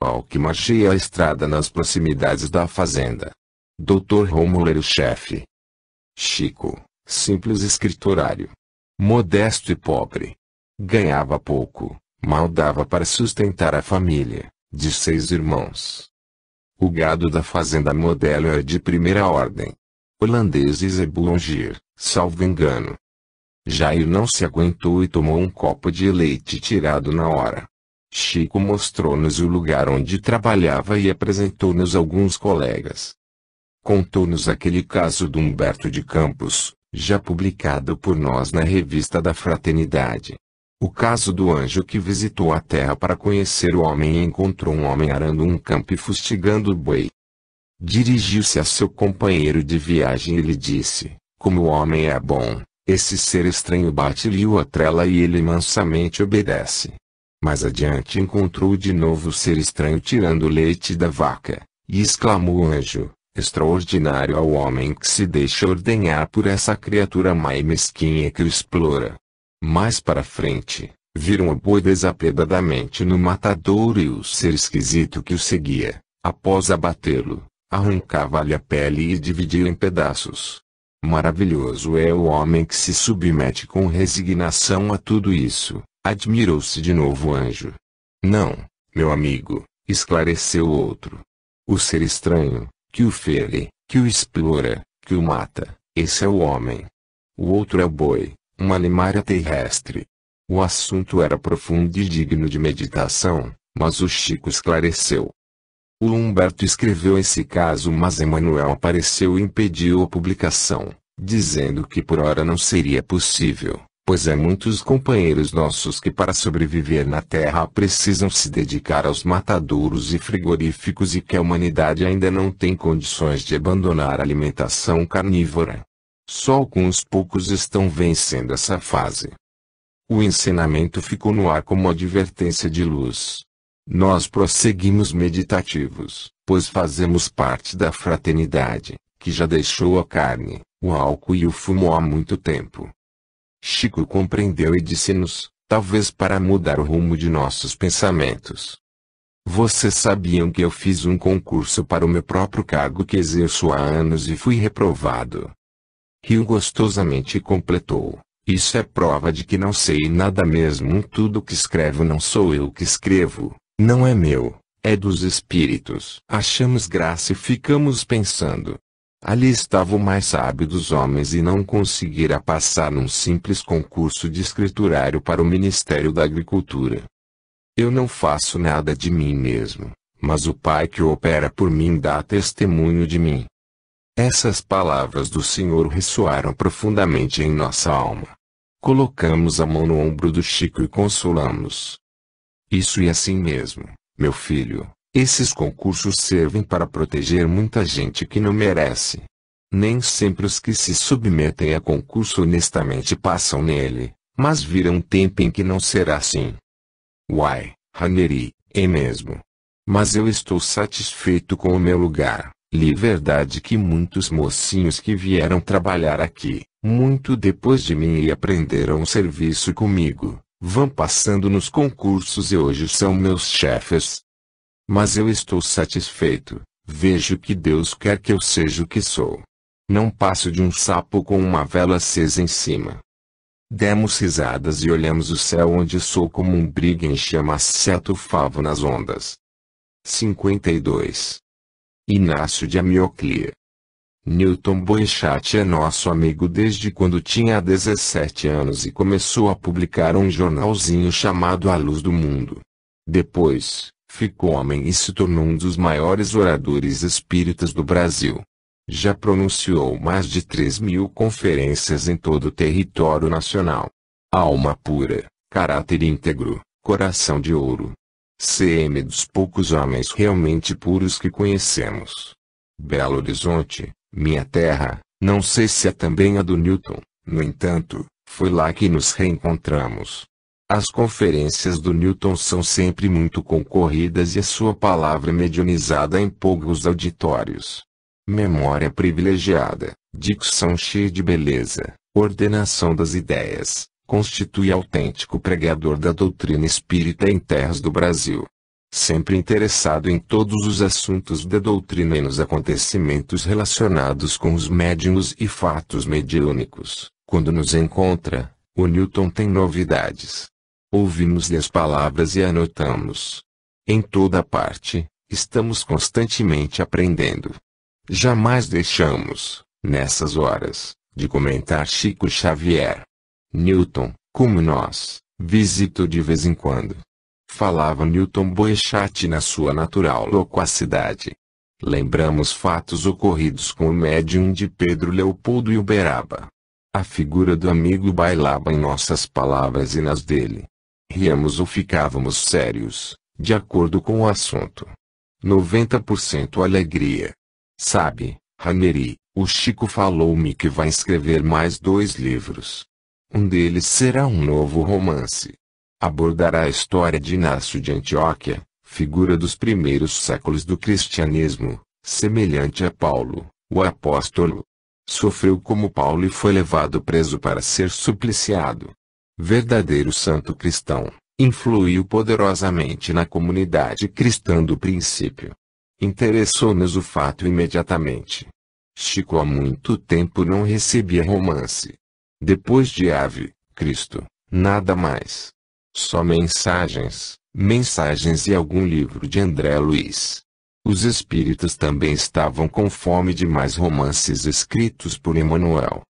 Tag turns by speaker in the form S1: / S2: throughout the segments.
S1: principal que margeia a estrada nas proximidades da fazenda. Dr. Rômulo era o chefe. Chico, simples escriturário. Modesto e pobre. Ganhava pouco, mal dava para sustentar a família, de 6 irmãos. O gado da fazenda Modelo era de primeira ordem. Holandeses e Boulanger, salvo engano. Jair não se aguentou e tomou um copo de leite tirado na hora. Chico mostrou-nos o lugar onde trabalhava e apresentou-nos alguns colegas. Contou-nos aquele caso do Humberto de Campos, já publicado por nós na Revista da Fraternidade. O caso do anjo que visitou a terra para conhecer o homem e encontrou um homem arando um campo e fustigando o boi. Dirigiu-se a seu companheiro de viagem e lhe disse: como o homem é bom, esse ser estranho bate-lhe a trela e ele mansamente obedece. Mais adiante encontrou de novo o ser estranho tirando o leite da vaca, e exclamou o anjo: extraordinário é o homem que se deixa ordenhar por essa criatura má e mesquinha que o explora. Mais para frente, viram o boi desapiedadamente no matadouro e o ser esquisito que o seguia, após abatê-lo, arrancava-lhe a pele e dividia em pedaços. Maravilhoso é o homem que se submete com resignação a tudo isso, admirou-se de novo o anjo. Não, meu amigo, esclareceu o outro. O ser estranho, que o fere, que o explora, que o mata, esse é o homem. O outro é o boi, uma limária terrestre. O assunto era profundo e digno de meditação, mas o Chico esclareceu. O Humberto escreveu esse caso, mas Emanuel apareceu e impediu a publicação, dizendo que por ora não seria possível, pois há muitos companheiros nossos que para sobreviver na Terra precisam se dedicar aos matadouros e frigoríficos e que a humanidade ainda não tem condições de abandonar a alimentação carnívora. Só alguns poucos estão vencendo essa fase. O ensinamento ficou no ar como advertência de luz. Nós prosseguimos meditativos, pois fazemos parte da fraternidade, que já deixou a carne, o álcool e o fumo há muito tempo. Chico compreendeu e disse-nos, talvez para mudar o rumo de nossos pensamentos: vocês sabiam que eu fiz um concurso para o meu próprio cargo que exerço há anos e fui reprovado? Riu gostosamente e completou: isso é prova de que não sei nada mesmo. Tudo que escrevo não sou eu que escrevo, não é meu, é dos espíritos. Achamos graça e ficamos pensando. Ali estava o mais sábio dos homens e não conseguira passar num simples concurso de escriturário para o Ministério da Agricultura. Eu não faço nada de mim mesmo, mas o Pai que opera por mim dá testemunho de mim. Essas palavras do Senhor ressoaram profundamente em nossa alma. Colocamos a mão no ombro do Chico e consolamos. Isso e assim mesmo, meu filho, esses concursos servem para proteger muita gente que não merece. Nem sempre os que se submetem a concurso honestamente passam nele, mas virá um tempo em que não será assim. Uai, Ranieri, é mesmo. Mas eu estou satisfeito com o meu lugar. Li verdade que muitos mocinhos que vieram trabalhar aqui, muito depois de mim e aprenderam o serviço comigo, vão passando nos concursos e hoje são meus chefes. Mas eu estou satisfeito, vejo que Deus quer que eu seja o que sou. Não passo de um sapo com uma vela acesa em cima. Demos risadas e olhamos o céu onde sou como um brigue em chamas se atufava nas ondas. 52. Inácio de Amioclia. Newton Boechat é nosso amigo desde quando tinha 17 anos e começou a publicar um jornalzinho chamado A Luz do Mundo. Depois, ficou homem e se tornou um dos maiores oradores espíritas do Brasil. Já pronunciou mais de 3.000 conferências em todo o território nacional. Alma pura, caráter íntegro, coração de ouro. CM dos poucos homens realmente puros que conhecemos. Belo Horizonte, minha terra, não sei se é também a do Newton, no entanto, foi lá que nos reencontramos. As conferências do Newton são sempre muito concorridas e a sua palavra medianizada empolga os auditórios. Memória privilegiada, dicção cheia de beleza, ordenação das ideias, constitui autêntico pregador da doutrina espírita em terras do Brasil. sempre interessado em todos os assuntos da doutrina e nos acontecimentos relacionados com os médiuns e fatos mediúnicos. Quando nos encontra, o Newton tem novidades. Ouvimos-lhe as palavras e anotamos. Em toda parte, estamos constantemente aprendendo. Jamais deixamos, nessas horas, de comentar Chico Xavier. Newton, como nós, visitou de vez em quando. Falava Newton Boechat na sua natural loquacidade. Lembramos fatos ocorridos com o médium de Pedro Leopoldo e Uberaba. A figura do amigo bailava em nossas palavras e nas dele. Ríamos ou ficávamos sérios, de acordo com o assunto. 90% alegria. Sabe, Raneri, o Chico falou-me que vai escrever mais 2 livros. Um deles será um novo romance. Abordará a história de Inácio de Antioquia, figura dos primeiros séculos do cristianismo, semelhante a Paulo, o apóstolo. Sofreu como Paulo e foi levado preso para ser supliciado. Verdadeiro santo cristão, influiu poderosamente na comunidade cristã do princípio. Interessou-nos o fato imediatamente. Chico há muito tempo não recebia romance. Depois de Ave, Cristo, nada mais. Só mensagens e algum livro de André Luiz. Os espíritas também estavam com fome de mais romances escritos por Emmanuel.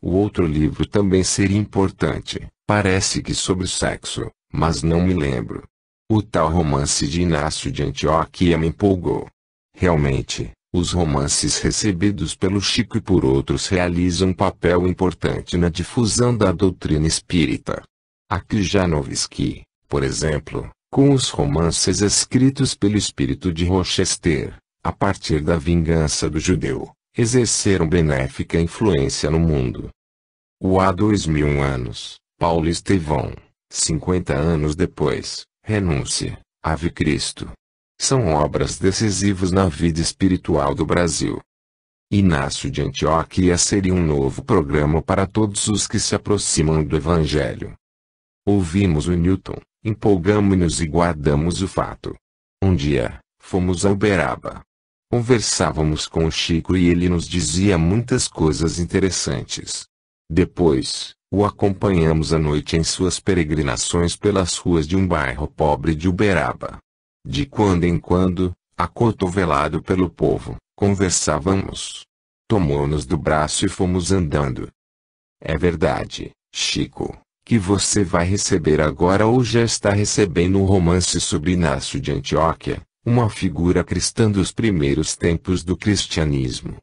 S1: O outro livro também seria importante, parece que sobre sexo, mas não me lembro. O tal romance de Inácio de Antioquia me empolgou. Realmente, os romances recebidos pelo Chico e por outros realizam um papel importante na difusão da doutrina espírita. A Krjanovsky, por exemplo, com os romances escritos pelo espírito de Rochester, a partir da vingança do judeu, exerceram benéfica influência no mundo. Há 2000 anos, Paulo Estevão, 50 anos depois, Renúncia, Ave Cristo. São obras decisivas na vida espiritual do Brasil. Inácio de Antioquia seria um novo programa para todos os que se aproximam do Evangelho. Ouvimos o Newton, empolgamo-nos e guardamos o fato. Um dia, fomos a Uberaba. Conversávamos com o Chico e ele nos dizia muitas coisas interessantes. Depois, o acompanhamos à noite em suas peregrinações pelas ruas de um bairro pobre de Uberaba. De quando em quando, acotovelado pelo povo, conversávamos. Tomou-nos do braço e fomos andando. É verdade, Chico, que você vai receber agora ou já está recebendo um romance sobre Inácio de Antioquia, uma figura cristã dos primeiros tempos do cristianismo.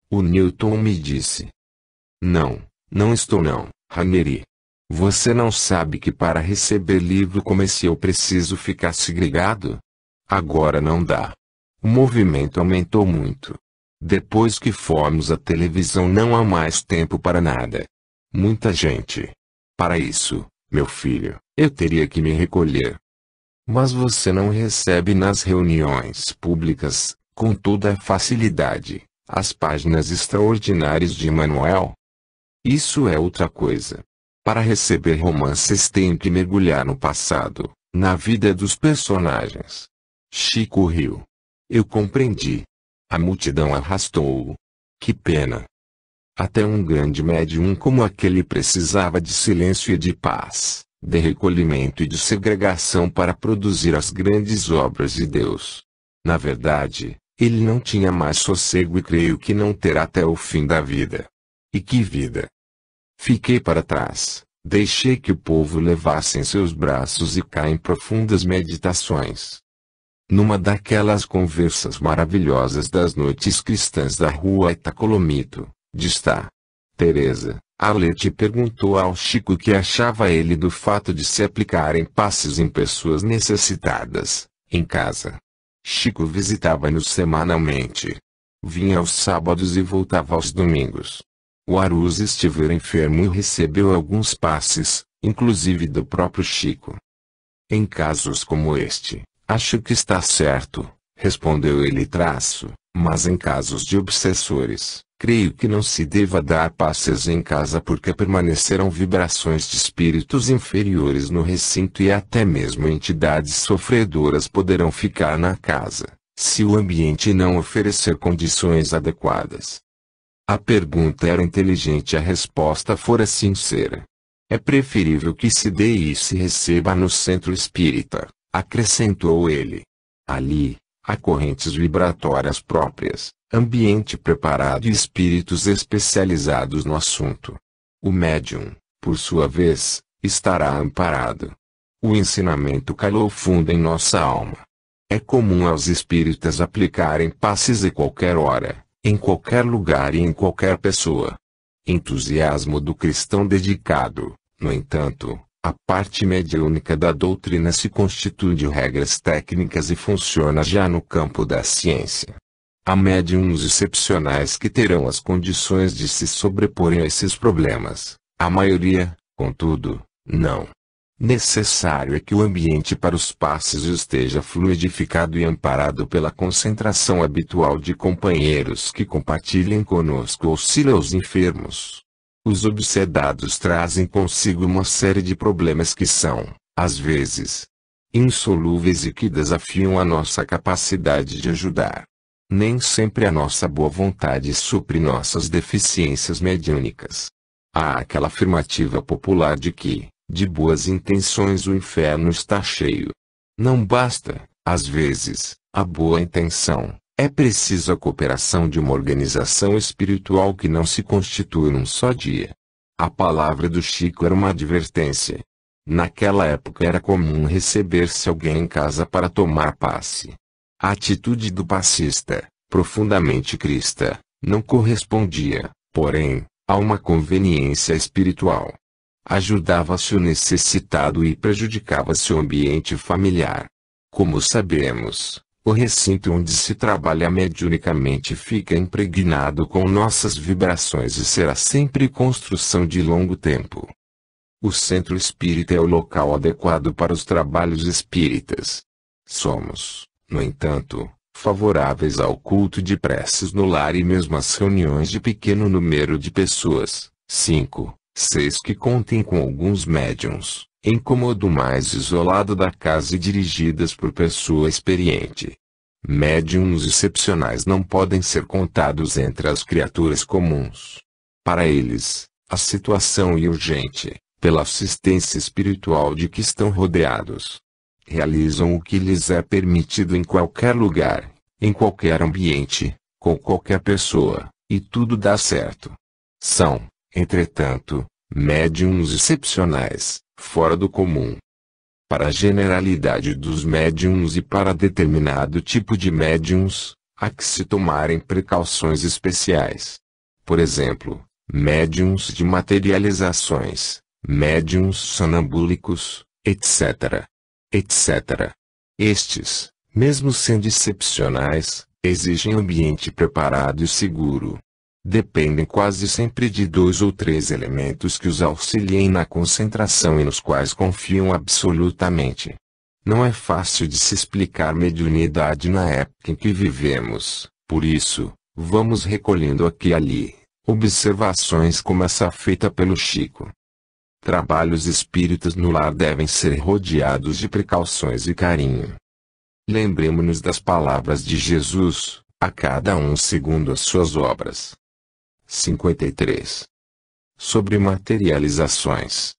S1: O Newton me disse. Não estou não, Raneri. Você não sabe que para receber livro como esse eu preciso ficar segregado? Agora não dá. O movimento aumentou muito. Depois que formos à televisão não há mais tempo para nada. Muita gente. Para isso, meu filho, eu teria que me recolher. Mas você não recebe nas reuniões públicas, com toda a facilidade, as páginas extraordinárias de Emmanuel? Isso é outra coisa. Para receber romances tem que mergulhar no passado, na vida dos personagens. Chico riu. Eu compreendi. A multidão arrastou-o. Que pena. Até um grande médium como aquele precisava de silêncio e de paz, de recolhimento e de segregação para produzir as grandes obras de Deus. Na verdade, ele não tinha mais sossego e creio que não terá até o fim da vida. E que vida! Fiquei para trás, deixei que o povo levasse em seus braços e cá em profundas meditações. Numa daquelas conversas maravilhosas das noites cristãs da rua Itacolomito, distá. Teresa, Arlete perguntou ao Chico o que achava ele do fato de se aplicarem passes em pessoas necessitadas, em casa. Chico visitava-nos semanalmente. Vinha aos sábados e voltava aos domingos. O Aruz estivera enfermo e recebeu alguns passes, inclusive do próprio Chico. Em casos como este, acho que está certo, respondeu ele Mas em casos de obsessores, creio que não se deva dar passes em casa porque permanecerão vibrações de espíritos inferiores no recinto e até mesmo entidades sofredoras poderão ficar na casa, se o ambiente não oferecer condições adequadas. A pergunta era inteligente e a resposta fora sincera. É preferível que se dê e se receba no centro espírita, acrescentou ele. Ali, há correntes vibratórias próprias, ambiente preparado e espíritos especializados no assunto. O médium, por sua vez, estará amparado. O ensinamento calou fundo em nossa alma. É comum aos espíritas aplicarem passes a qualquer hora, em qualquer lugar e em qualquer pessoa. Entusiasmo do cristão dedicado, no entanto, a parte mediúnica da doutrina se constitui de regras técnicas e funciona já no campo da ciência. Há médiuns excepcionais que terão as condições de se sobreporem a esses problemas. A maioria, contudo, não. Necessário é que o ambiente para os passes esteja fluidificado e amparado pela concentração habitual de companheiros que compartilhem conosco o auxílio aos enfermos. Os obsedados trazem consigo uma série de problemas que são, às vezes, insolúveis e que desafiam a nossa capacidade de ajudar. Nem sempre a nossa boa vontade supre nossas deficiências mediúnicas. Há aquela afirmativa popular de que, de boas intenções o inferno está cheio. Não basta, às vezes, a boa intenção. É preciso a cooperação de uma organização espiritual que não se constitui num só dia. A palavra do Chico era uma advertência. Naquela época era comum receber-se alguém em casa para tomar passe. A atitude do passista, profundamente cristã, não correspondia, porém, a uma conveniência espiritual. Ajudava-se o necessitado e prejudicava-se o ambiente familiar. Como sabemos, o recinto onde se trabalha mediunicamente fica impregnado com nossas vibrações e será sempre construção de longo tempo. O centro espírita é o local adequado para os trabalhos espíritas. Somos, no entanto, favoráveis ao culto de preces no lar e mesmo às reuniões de pequeno número de pessoas, 5, 6 que contem com alguns médiuns, em cômodo mais isolado da casa e dirigidas por pessoa experiente. Médiuns excepcionais não podem ser contados entre as criaturas comuns. Para eles, a situação é urgente, pela assistência espiritual de que estão rodeados. Realizam o que lhes é permitido em qualquer lugar, em qualquer ambiente, com qualquer pessoa, e tudo dá certo. São, entretanto, médiuns excepcionais, fora do comum. Para a generalidade dos médiuns e para determinado tipo de médiuns, há que se tomarem precauções especiais. Por exemplo, médiuns de materializações, médiuns sonambúlicos, etc. etc. Estes, mesmo sendo excepcionais, exigem ambiente preparado e seguro. Dependem quase sempre de 2 ou 3 elementos que os auxiliem na concentração e nos quais confiam absolutamente. Não é fácil de se explicar mediunidade na época em que vivemos, por isso, vamos recolhendo aqui e ali observações como essa feita pelo Chico. Trabalhos espíritas no lar devem ser rodeados de precauções e carinho. Lembremos-nos das palavras de Jesus, a cada um segundo as suas obras. 53. Sobre materializações.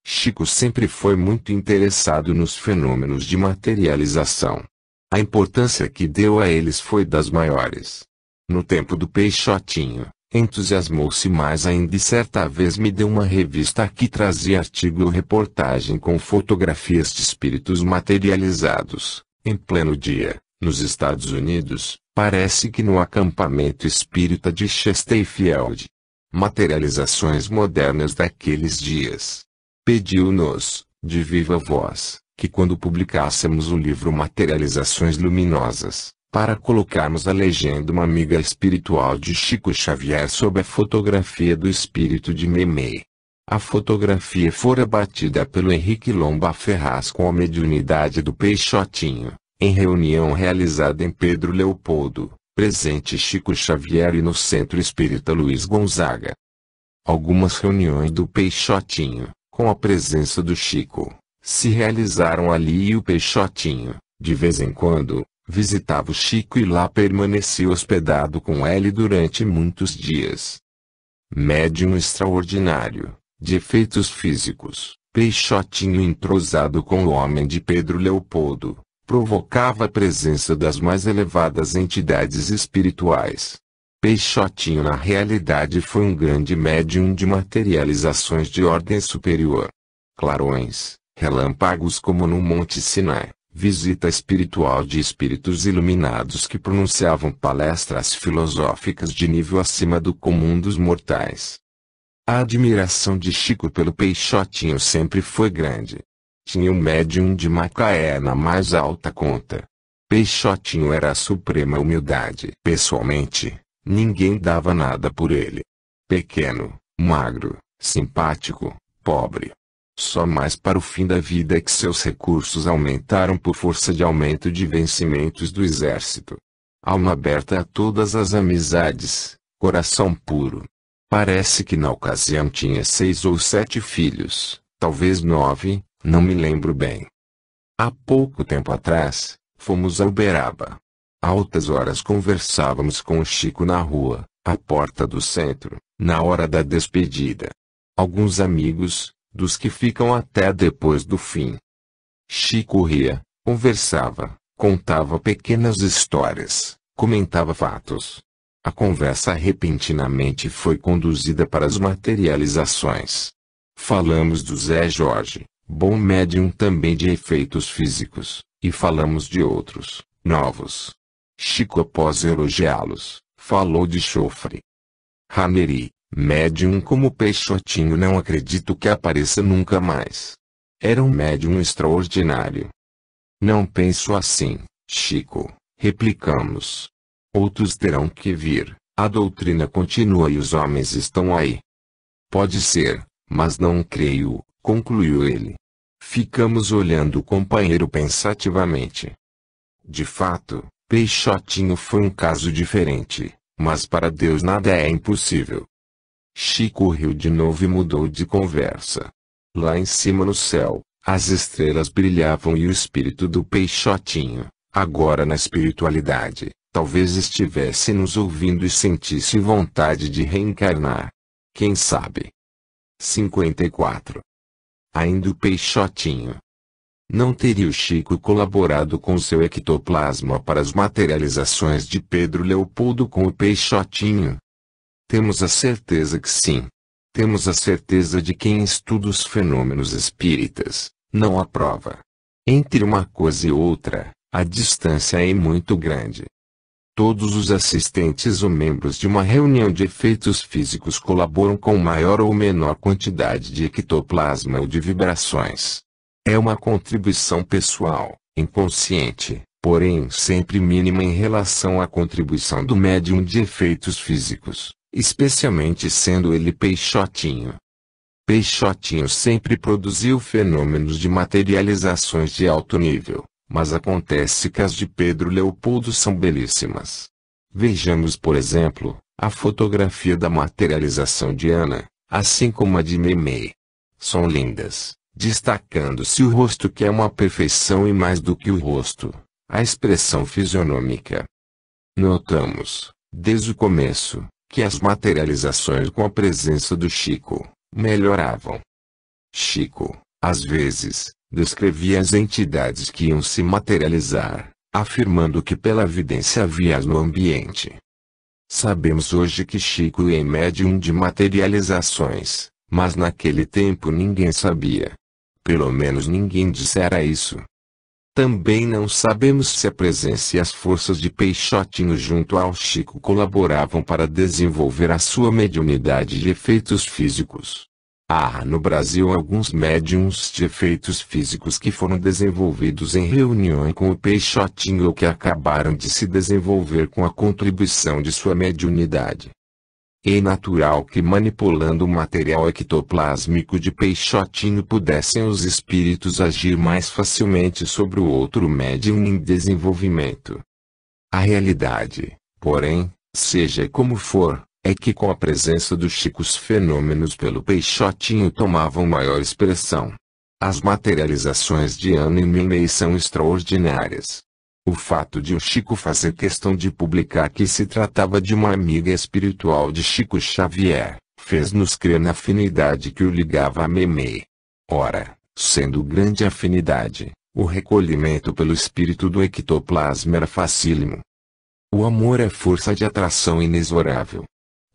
S1: Chico sempre foi muito interessado nos fenômenos de materialização. A importância que deu a eles foi das maiores. No tempo do Peixotinho, entusiasmou-se mais ainda e certa vez me deu uma revista que trazia artigo ou reportagem com fotografias de espíritos materializados, em pleno dia, nos Estados Unidos, parece que no acampamento espírita de Chesterfield. Materializações modernas daqueles dias. Pediu-nos, de viva voz, que quando publicássemos o livro Materializações Luminosas, para colocarmos a legenda uma amiga espiritual de Chico Xavier sob a fotografia do espírito de Memei. A fotografia fora batida pelo Henrique Lomba Ferraz com a mediunidade do Peixotinho, em reunião realizada em Pedro Leopoldo, Presente Chico Xavier e no Centro Espírita Luiz Gonzaga. Algumas reuniões do Peixotinho, com a presença do Chico, se realizaram ali e o Peixotinho, de vez em quando, visitava o Chico e lá permanecia hospedado com ele durante muitos dias. Médium extraordinário, de efeitos físicos, Peixotinho entrosado com o homem de Pedro Leopoldo, provocava a presença das mais elevadas entidades espirituais. Peixotinho na realidade foi um grande médium de materializações de ordem superior. Clarões, relâmpagos como no Monte Sinai, visita espiritual de espíritos iluminados que pronunciavam palestras filosóficas de nível acima do comum dos mortais. A admiração de Chico pelo Peixotinho sempre foi grande. Tinha o médium de Macaé na mais alta conta. Peixotinho era a suprema humildade. Pessoalmente, ninguém dava nada por ele. Pequeno, magro, simpático, pobre. Só mais para o fim da vida é que seus recursos aumentaram por força de aumento de vencimentos do exército. Alma aberta a todas as amizades, coração puro. Parece que na ocasião tinha 6 ou 7 filhos, talvez 9, não me lembro bem. Há pouco tempo atrás, fomos a Uberaba. Altas horas conversávamos com o Chico na rua, à porta do centro, na hora da despedida. Alguns amigos, dos que ficam até depois do fim. Chico ria, conversava, contava pequenas histórias, comentava fatos. A conversa repentinamente foi conduzida para as materializações. Falamos do Zé Jorge, bom médium também de efeitos físicos, e falamos de outros, novos. Chico, após elogiá-los, falou de chofre. Raneri, médium como Peixotinho, não acredito que apareça nunca mais. Era um médium extraordinário. Não penso assim, Chico, replicamos. Outros terão que vir, a doutrina continua e os homens estão aí. Pode ser, mas não creio, concluiu ele. Ficamos olhando o companheiro pensativamente. De fato, Peixotinho foi um caso diferente, mas para Deus nada é impossível. Chico riu de novo e mudou de conversa. Lá em cima no céu, as estrelas brilhavam e o espírito do Peixotinho, agora na espiritualidade, talvez estivesse nos ouvindo e sentisse vontade de reencarnar. Quem sabe? 54. Ainda o Peixotinho. Não teria o Chico colaborado com seu ectoplasma para as materializações de Pedro Leopoldo com o Peixotinho? Temos a certeza que sim. Temos a certeza de quem estuda os fenômenos espíritas, não há prova. Entre uma coisa e outra, a distância é muito grande. Todos os assistentes ou membros de uma reunião de efeitos físicos colaboram com maior ou menor quantidade de ectoplasma ou de vibrações. É uma contribuição pessoal, inconsciente, porém sempre mínima em relação à contribuição do médium de efeitos físicos, especialmente sendo ele Peixotinho. Peixotinho sempre produziu fenômenos de materializações de alto nível, mas acontece que as de Pedro Leopoldo são belíssimas. Vejamos, por exemplo, a fotografia da materialização de Ana, assim como a de Memei. São lindas, destacando-se o rosto, que é uma perfeição, e mais do que o rosto, a expressão fisionômica. Notamos, desde o começo, que as materializações com a presença do Chico melhoravam. Chico, às vezes, descrevia as entidades que iam se materializar, afirmando que pela evidência havia no ambiente. Sabemos hoje que Chico é médium de materializações, mas naquele tempo ninguém sabia. Pelo menos ninguém dissera isso. Também não sabemos se a presença e as forças de Peixotinho junto ao Chico colaboravam para desenvolver a sua mediunidade de efeitos físicos. Há no Brasil alguns médiums de efeitos físicos que foram desenvolvidos em reunião com o Peixotinho ou que acabaram de se desenvolver com a contribuição de sua mediunidade. É natural que manipulando o material ectoplásmico de Peixotinho pudessem os espíritos agir mais facilmente sobre o outro médium em desenvolvimento. A realidade, Porém, seja como for, é que com a presença do Chico os fenômenos pelo Peixotinho tomavam maior expressão. As materializações de Ana e Memei são extraordinárias. O fato de o Chico fazer questão de publicar que se tratava de uma amiga espiritual de Chico Xavier, fez-nos crer na afinidade que o ligava a Memei. Ora, sendo grande afinidade, o recolhimento pelo espírito do ectoplasma era facílimo. O amor é força de atração inexorável.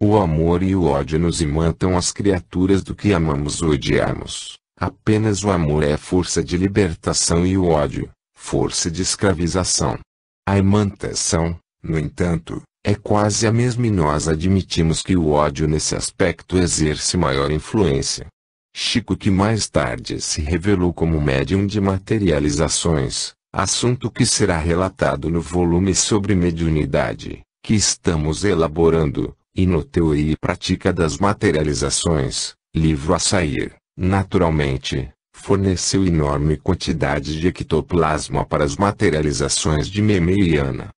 S1: O amor e o ódio nos imantam as criaturas do que amamos ou odiamos. Apenas o amor é força de libertação e o ódio, força de escravização. A imantação, no entanto, é quase a mesma e nós admitimos que o ódio nesse aspecto exerce maior influência. Chico, que mais tarde se revelou como médium de materializações, assunto que será relatado no volume sobre mediunidade, que estamos elaborando, e no Teoria e Prática das Materializações, livro a sair, naturalmente, forneceu enorme quantidade de ectoplasma para as materializações de Memei e Ana.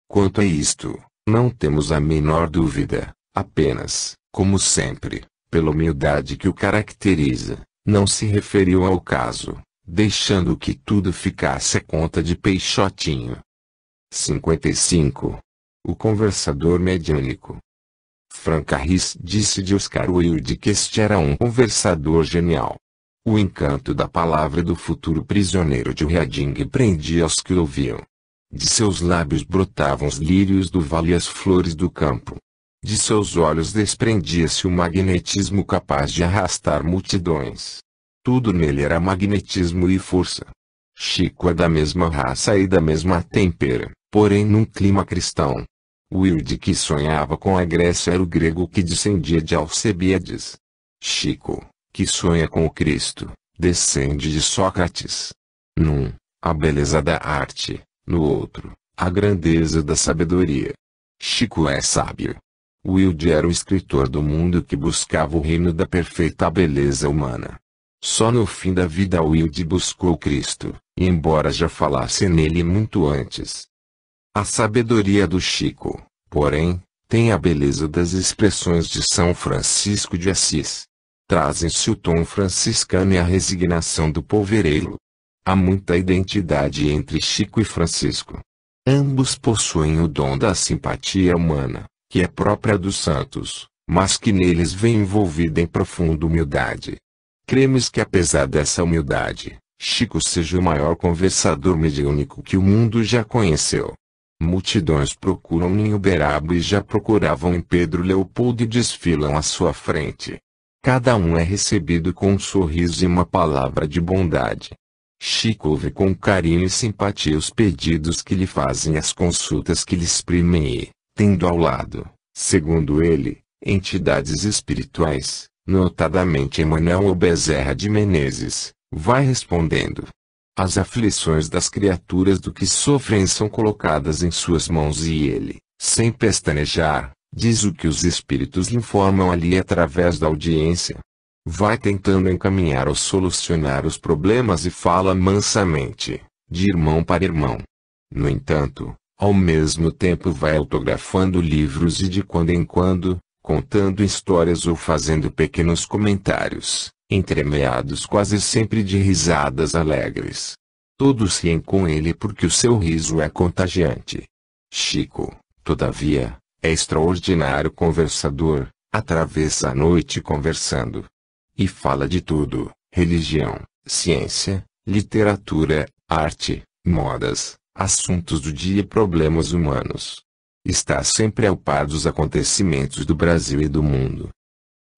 S1: Quanto a isto, não temos a menor dúvida, apenas, como sempre, pela humildade que o caracteriza, não se referiu ao caso, deixando que tudo ficasse a conta de Peixotinho. 55. O conversador mediúnico. Frank Harris disse de Oscar Wilde que este era um conversador genial. O encanto da palavra do futuro prisioneiro de Reading prendia os que ouviam. De seus lábios brotavam os lírios do vale e as flores do campo. De seus olhos desprendia-se o magnetismo capaz de arrastar multidões. Tudo nele era magnetismo e força. Chico é da mesma raça e da mesma têmpera, porém num clima cristão. Wilde, que sonhava com a Grécia, era o grego que descendia de Alcebiades. Chico, que sonha com o Cristo, descende de Sócrates. Num, a beleza da arte, no outro, a grandeza da sabedoria. Chico é sábio. Wilde era o escritor do mundo que buscava o reino da perfeita beleza humana. Só no fim da vida Wilde buscou Cristo, embora já falasse nele muito antes. A sabedoria do Chico, porém, tem a beleza das expressões de São Francisco de Assis. Trazem-se o tom franciscano e a resignação do polvereiro. Há muita identidade entre Chico e Francisco. Ambos possuem o dom da simpatia humana, que é própria dos santos, mas que neles vem envolvida em profunda humildade. Cremos que apesar dessa humildade, Chico seja o maior conversador mediúnico que o mundo já conheceu. Multidões procuram em Uberaba e já procuravam em Pedro Leopoldo e desfilam à sua frente. Cada um é recebido com um sorriso e uma palavra de bondade. Chico ouve com carinho e simpatia os pedidos que lhe fazem, as consultas que lhe exprimem e, tendo ao lado, segundo ele, entidades espirituais, notadamente Emanuel Bezerra de Menezes, vai respondendo. As aflições das criaturas do que sofrem são colocadas em suas mãos e ele, sem pestanejar, diz o que os espíritos lhe informam ali através da audiência. Vai tentando encaminhar ou solucionar os problemas e fala mansamente, de irmão para irmão. No entanto, ao mesmo tempo vai autografando livros e de quando em quando, contando histórias ou fazendo pequenos comentários, entremeados quase sempre de risadas alegres. Todos riem com ele porque o seu riso é contagiante. Chico, todavia, é extraordinário conversador, atravessa a noite conversando. E fala de tudo: religião, ciência, literatura, arte, modas, assuntos do dia e problemas humanos. Está sempre ao par dos acontecimentos do Brasil e do mundo.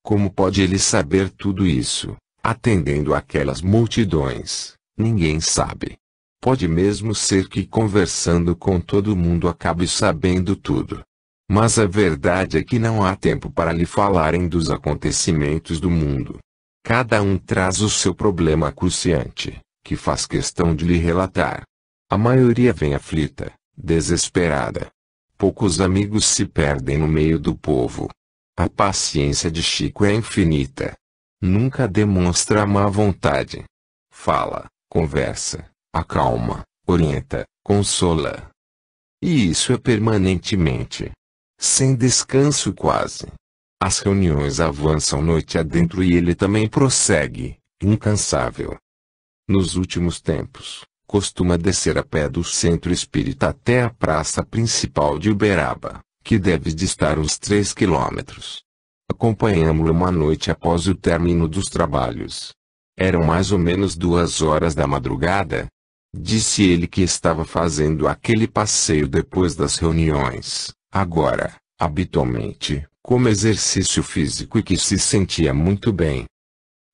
S1: Como pode ele saber tudo isso, atendendo aquelas multidões? Ninguém sabe. Pode mesmo ser que conversando com todo mundo acabe sabendo tudo. Mas a verdade é que não há tempo para lhe falarem dos acontecimentos do mundo. Cada um traz o seu problema cruciante, que faz questão de lhe relatar. A maioria vem aflita, desesperada. Poucos amigos se perdem no meio do povo. A paciência de Chico é infinita. Nunca demonstra má vontade. Fala, conversa, acalma, orienta, consola. E isso é permanentemente. Sem descanso quase. As reuniões avançam noite adentro e ele também prossegue, incansável. Nos últimos tempos, costuma descer a pé do centro espírita até a praça principal de Uberaba, que deve distar uns 3 quilômetros. Acompanhamos-lo uma noite após o término dos trabalhos. Eram mais ou menos 2 horas da madrugada. Disse ele que estava fazendo aquele passeio depois das reuniões, agora, habitualmente, como exercício físico e que se sentia muito bem.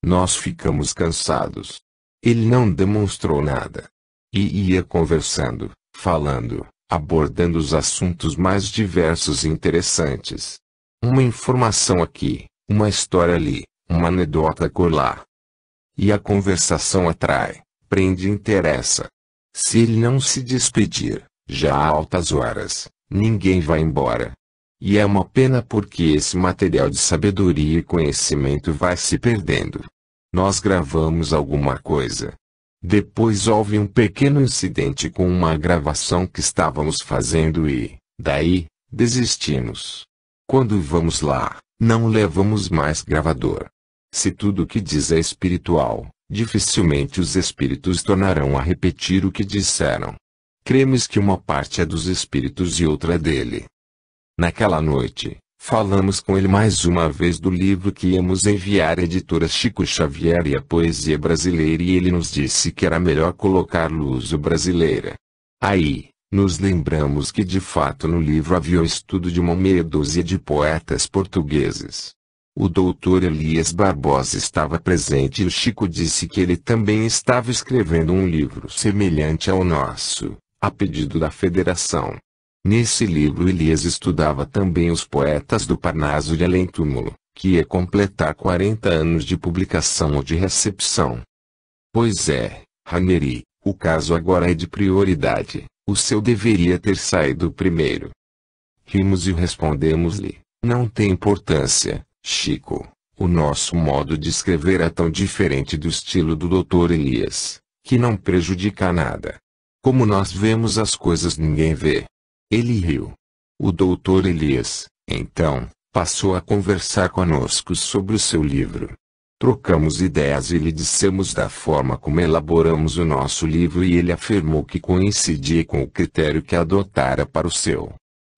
S1: Nós ficamos cansados. Ele não demonstrou nada. E ia conversando, falando, abordando os assuntos mais diversos e interessantes. Uma informação aqui, uma história ali, uma anedota colar. E a conversação atrai, prende e interessa. Se ele não se despedir, já há altas horas, ninguém vai embora. E é uma pena porque esse material de sabedoria e conhecimento vai se perdendo. Nós gravamos alguma coisa. Depois houve um pequeno incidente com uma gravação que estávamos fazendo e, daí, desistimos. Quando vamos lá, não levamos mais gravador. Se tudo o que diz é espiritual, dificilmente os espíritos tornarão a repetir o que disseram. Cremos que uma parte é dos espíritos e outra é dele. Naquela noite, falamos com ele mais uma vez do livro que íamos enviar à editora Chico Xavier e a poesia brasileira e ele nos disse que era melhor colocar luso brasileira. Aí, nos lembramos que de fato no livro havia o estudo de uma meia dúzia de poetas portugueses. O doutor Elias Barbosa estava presente e o Chico disse que ele também estava escrevendo um livro semelhante ao nosso, a pedido da Federação. Nesse livro Elias estudava também os poetas do Parnaso de Além-Túmulo, que ia completar 40 anos de publicação ou de recepção. Pois é, Raneri, o caso agora é de prioridade, o seu deveria ter saído primeiro. Rimos e respondemos-lhe, não tem importância, Chico, o nosso modo de escrever é tão diferente do estilo do Dr. Elias, que não prejudica nada. Como nós vemos as coisas ninguém vê. Ele riu. O doutor Elias, então, passou a conversar conosco sobre o seu livro. Trocamos ideias e lhe dissemos da forma como elaboramos o nosso livro e ele afirmou que coincidia com o critério que adotara para o seu.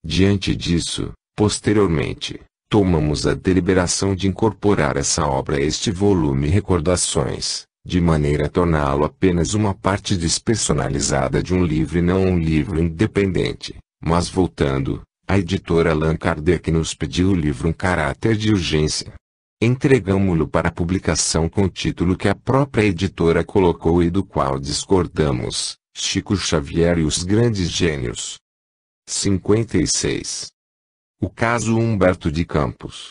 S1: Diante disso, posteriormente, tomamos a deliberação de incorporar essa obra a este volume Recordações, de maneira a torná-lo apenas uma parte despersonalizada de um livro e não um livro independente. Mas voltando, a editora Allan Kardec nos pediu o livro um caráter de urgência. Entregamo-lo para publicação com o título que a própria editora colocou e do qual discordamos, Chico Xavier e os Grandes Gênios. 56. O caso Humberto de Campos.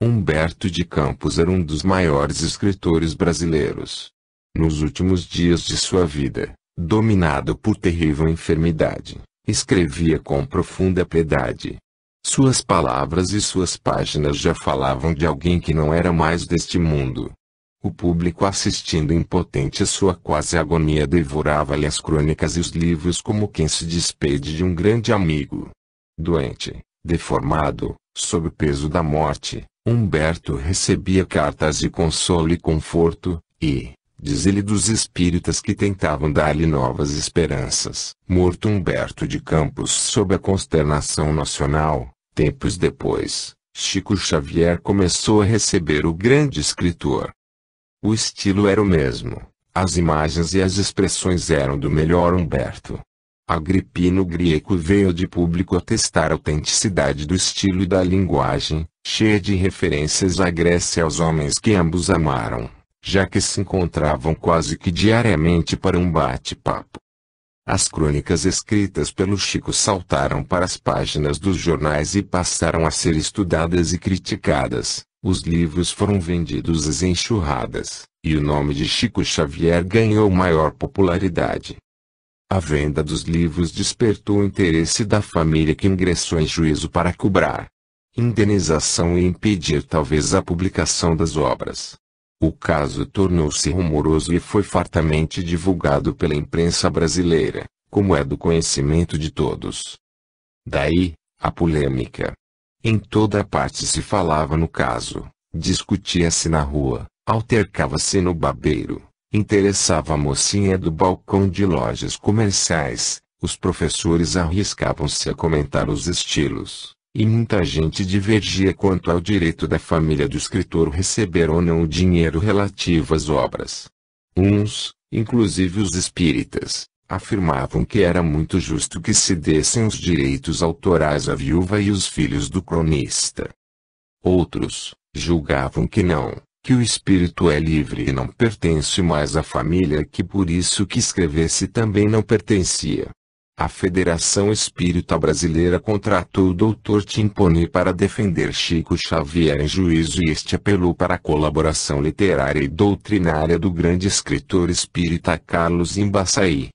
S1: Humberto de Campos era um dos maiores escritores brasileiros. Nos últimos dias de sua vida, dominado por terrível enfermidade, escrevia com profunda piedade. Suas palavras e suas páginas já falavam de alguém que não era mais deste mundo. O público assistindo impotente a sua quase agonia devorava-lhe as crônicas e os livros como quem se despede de um grande amigo. Doente, deformado, sob o peso da morte, Humberto recebia cartas de consolo e conforto, e, diz ele dos espíritas que tentavam dar-lhe novas esperanças. Morto Humberto de Campos sob a consternação nacional, tempos depois, Chico Xavier começou a receber o grande escritor. O estilo era o mesmo, as imagens e as expressões eram do melhor Humberto. Agripino Grieco veio de público atestar a autenticidade do estilo e da linguagem, cheia de referências à Grécia e aos homens que ambos amaram, já que se encontravam quase que diariamente para um bate-papo. As crônicas escritas pelo Chico saltaram para as páginas dos jornais e passaram a ser estudadas e criticadas. Os livros foram vendidos às enxurradas, e o nome de Chico Xavier ganhou maior popularidade. A venda dos livros despertou o interesse da família que ingressou em juízo para cobrar indenização e impedir talvez a publicação das obras. O caso tornou-se rumoroso e foi fartamente divulgado pela imprensa brasileira, como é do conhecimento de todos. Daí, a polêmica. Em toda parte se falava no caso, discutia-se na rua, altercava-se no babeiro, interessava a mocinha do balcão de lojas comerciais, os professores arriscavam-se a comentar os estilos, e muita gente divergia quanto ao direito da família do escritor receber ou não o dinheiro relativo às obras. Uns, inclusive os espíritas, afirmavam que era muito justo que se dessem os direitos autorais à viúva e os filhos do cronista. Outros, julgavam que não, que o espírito é livre e não pertence mais à família, que por isso que escrevesse também não pertencia. A Federação Espírita Brasileira contratou o Dr. Timponi para defender Chico Xavier em juízo e este apelou para a colaboração literária e doutrinária do grande escritor espírita Carlos Embaçaí.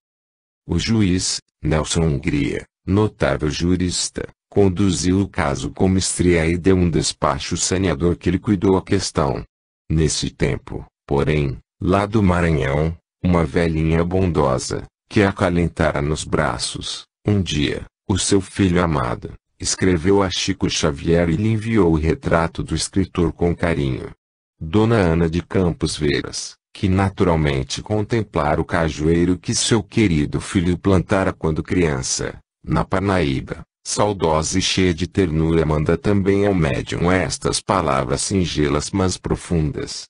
S1: O juiz, Nelson Hungria, notável jurista, conduziu o caso com mestria e deu um despacho saneador que lhe cuidou a questão. Nesse tempo, porém, lá do Maranhão, uma velhinha bondosa, que acalentara nos braços, um dia, o seu filho amado, escreveu a Chico Xavier e lhe enviou o retrato do escritor com carinho. Dona Ana de Campos Veras, que naturalmente contemplara o cajueiro que seu querido filho plantara quando criança, na Parnaíba, saudosa e cheia de ternura, manda também ao médium estas palavras singelas mas profundas.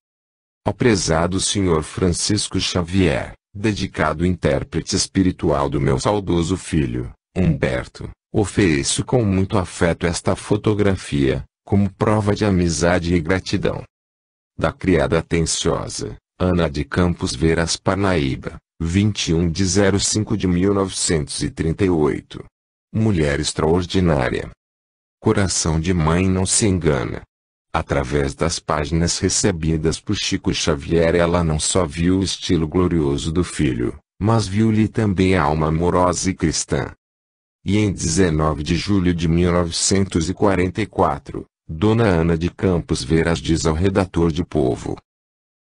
S1: Ao prezado Sr. Francisco Xavier, dedicado intérprete espiritual do meu saudoso filho, Humberto, ofereço com muito afeto esta fotografia, como prova de amizade e gratidão. Da criada atenciosa, Ana de Campos Veras, Parnaíba, 21 de 05 de 1938. Mulher extraordinária. Coração de mãe não se engana. Através das páginas recebidas por Chico Xavier, ela não só viu o estilo glorioso do filho, mas viu-lhe também a alma amorosa e cristã. E em 19 de julho de 1944, Dona Ana de Campos Veras diz ao redator de Povo: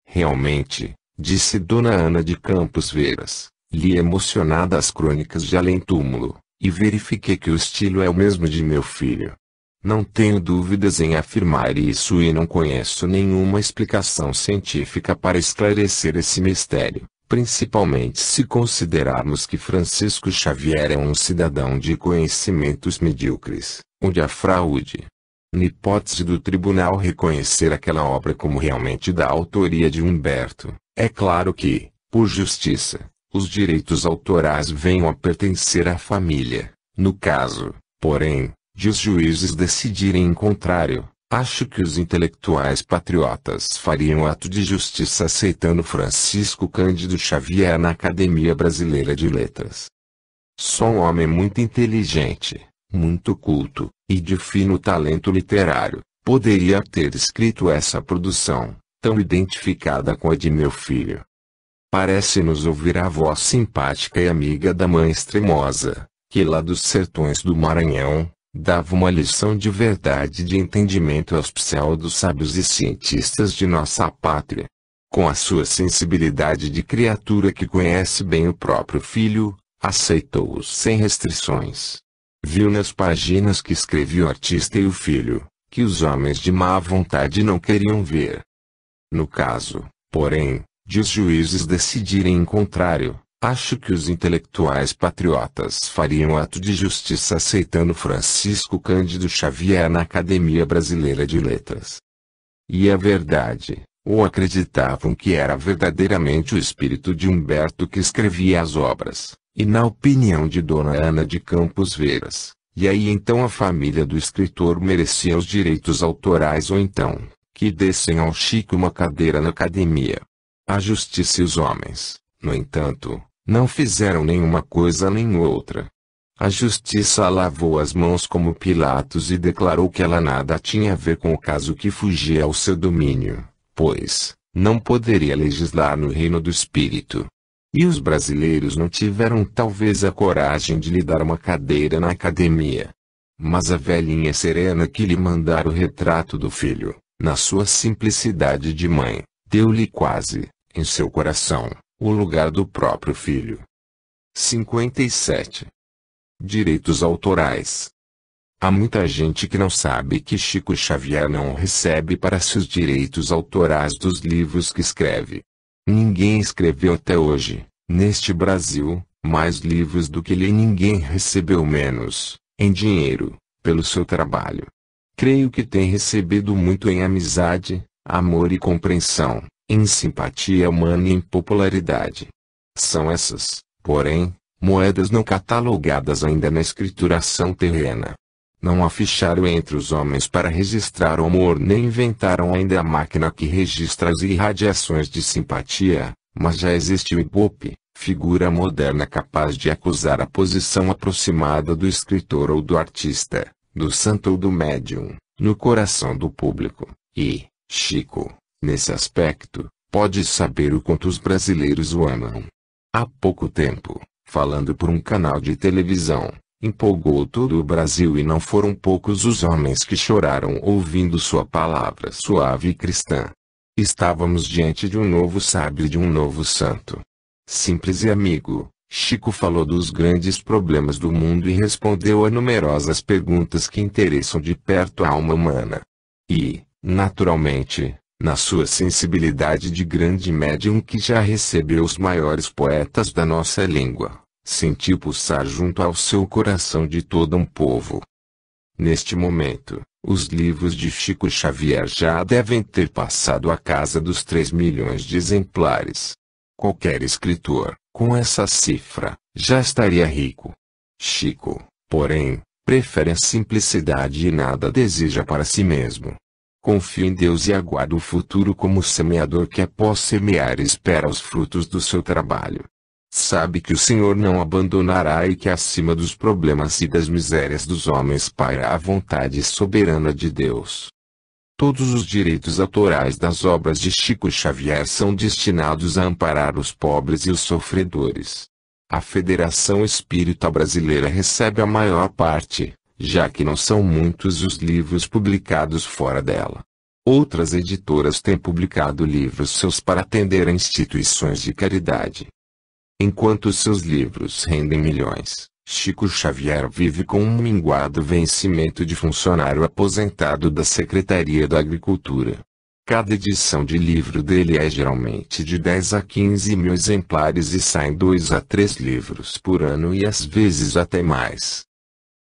S1: realmente, disse Dona Ana de Campos Veras, li emocionada as crônicas de Além Túmulo, e verifiquei que o estilo é o mesmo de meu filho. Não tenho dúvidas em afirmar isso e não conheço nenhuma explicação científica para esclarecer esse mistério, principalmente se considerarmos que Francisco Xavier é um cidadão de conhecimentos medíocres, onde há fraude. Na hipótese do tribunal reconhecer aquela obra como realmente da autoria de Humberto, é claro que, por justiça, os direitos autorais venham a pertencer à família. No caso, porém, de os juízes decidirem em contrário, acho que os intelectuais patriotas fariam ato de justiça aceitando Francisco Cândido Xavier na Academia Brasileira de Letras. Sou um homem muito inteligente, muito culto, e de fino talento literário, poderia ter escrito essa produção, tão identificada com a de meu filho. Parece-nos ouvir a voz simpática e amiga da mãe extremosa, que lá dos sertões do Maranhão, dava uma lição de verdade e de entendimento aos pseudo-sábios e cientistas de nossa pátria. Com a sua sensibilidade de criatura que conhece bem o próprio filho, aceitou-os sem restrições. Viu nas páginas que escrevia o artista e o filho, que os homens de má vontade não queriam ver. No caso, porém, de os juízes decidirem em contrário, acho que os intelectuais patriotas fariam ato de justiça aceitando Francisco Cândido Xavier na Academia Brasileira de Letras. E é verdade, ou acreditavam que era verdadeiramente o espírito de Humberto que escrevia as obras, e na opinião de Dona Ana de Campos Veras, e aí então a família do escritor merecia os direitos autorais ou então, que dessem ao Chico uma cadeira na academia. A justiça e os homens, no entanto, não fizeram nenhuma coisa nem outra. A justiça lavou as mãos como Pilatos e declarou que ela nada tinha a ver com o caso que fugia ao seu domínio, pois, não poderia legislar no reino do espírito. E os brasileiros não tiveram talvez a coragem de lhe dar uma cadeira na academia. Mas a velhinha serena que lhe mandara o retrato do filho, na sua simplicidade de mãe, deu-lhe quase, em seu coração, o lugar do próprio filho. 57. Direitos autorais. Há muita gente que não sabe que Chico Xavier não recebe para si os direitos autorais dos livros que escreve. Ninguém escreveu até hoje, neste Brasil, mais livros do que ele, e ninguém recebeu menos, em dinheiro, pelo seu trabalho. Creio que tem recebido muito em amizade, amor e compreensão, em simpatia humana e em popularidade. São essas, porém, moedas não catalogadas ainda na escrituração terrena. Não aficharam entre os homens para registrar o amor, nem inventaram ainda a máquina que registra as irradiações de simpatia, mas já existe o Ibope, figura moderna capaz de acusar a posição aproximada do escritor ou do artista, do santo ou do médium, no coração do público, e Chico, nesse aspecto, pode saber o quanto os brasileiros o amam. Há pouco tempo, falando por um canal de televisão, empolgou todo o Brasil e não foram poucos os homens que choraram ouvindo sua palavra suave e cristã. Estávamos diante de um novo sábio e de um novo santo. Simples e amigo, Chico falou dos grandes problemas do mundo e respondeu a numerosas perguntas que interessam de perto a alma humana. E, naturalmente, na sua sensibilidade de grande médium que já recebeu os maiores poetas da nossa língua, sentiu pulsar junto ao seu coração de todo um povo. Neste momento, os livros de Chico Xavier já devem ter passado a casa dos 3 milhões de exemplares. Qualquer escritor, com essa cifra, já estaria rico. Chico, porém, prefere a simplicidade e nada deseja para si mesmo. Confia em Deus e aguarda o futuro como semeador que após semear espera os frutos do seu trabalho. Sabe que o Senhor não abandonará e que acima dos problemas e das misérias dos homens paira a vontade soberana de Deus. Todos os direitos autorais das obras de Chico Xavier são destinados a amparar os pobres e os sofredores. A Federação Espírita Brasileira recebe a maior parte, já que não são muitos os livros publicados fora dela. Outras editoras têm publicado livros seus para atender a instituições de caridade. Enquanto seus livros rendem milhões, Chico Xavier vive com um minguado vencimento de funcionário aposentado da Secretaria da Agricultura. Cada edição de livro dele é geralmente de 10 a 15 mil exemplares e saem 2 a 3 livros por ano e às vezes até mais.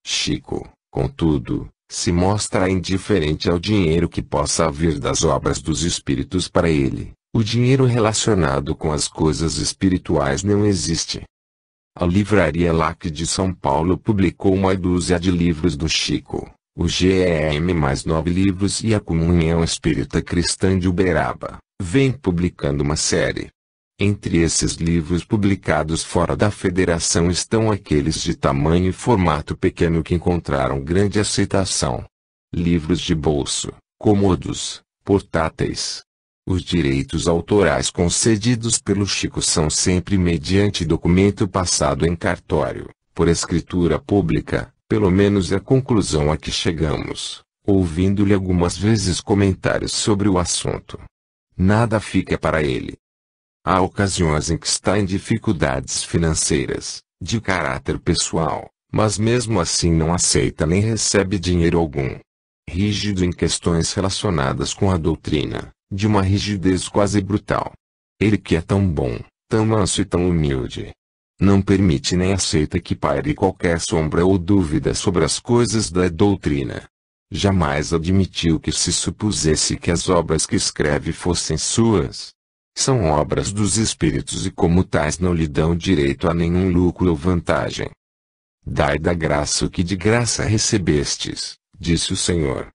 S1: Chico, contudo, se mostra indiferente ao dinheiro que possa vir das obras dos espíritos para ele. O dinheiro relacionado com as coisas espirituais não existe. A Livraria LAC de São Paulo publicou uma dúzia de livros do Chico, o GEM mais 9 livros e a Comunhão Espírita Cristã de Uberaba vem publicando uma série. Entre esses livros publicados fora da federação estão aqueles de tamanho e formato pequeno que encontraram grande aceitação. Livros de bolso, cômodos, portáteis. Os direitos autorais concedidos pelo Chico são sempre mediante documento passado em cartório, por escritura pública, pelo menos é a conclusão a que chegamos, ouvindo-lhe algumas vezes comentários sobre o assunto. Nada fica para ele. Há ocasiões em que está em dificuldades financeiras, de caráter pessoal, mas mesmo assim não aceita nem recebe dinheiro algum. Rígido em questões relacionadas com a doutrina, de uma rigidez quase brutal. Ele que é tão bom, tão manso e tão humilde, não permite nem aceita que paire qualquer sombra ou dúvida sobre as coisas da doutrina. Jamais admitiu que se supusesse que as obras que escreve fossem suas. São obras dos espíritos e como tais não lhe dão direito a nenhum lucro ou vantagem. Dai da graça o que de graça recebestes, disse o Senhor.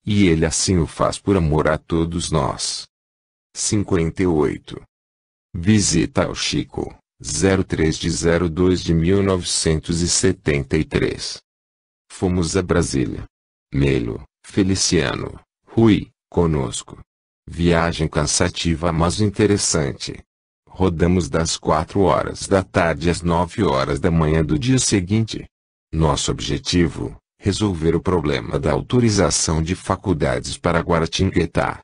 S1: E ele assim o faz por amor a todos nós. 58. Visita ao Chico, 03 de 02 de 1973. Fomos a Brasília. Melo, Feliciano, Rui, conosco. Viagem cansativa mas interessante. Rodamos das 4 horas da tarde às 9 horas da manhã do dia seguinte. Nosso objetivo: resolver o problema da autorização de faculdades para Guaratinguetá.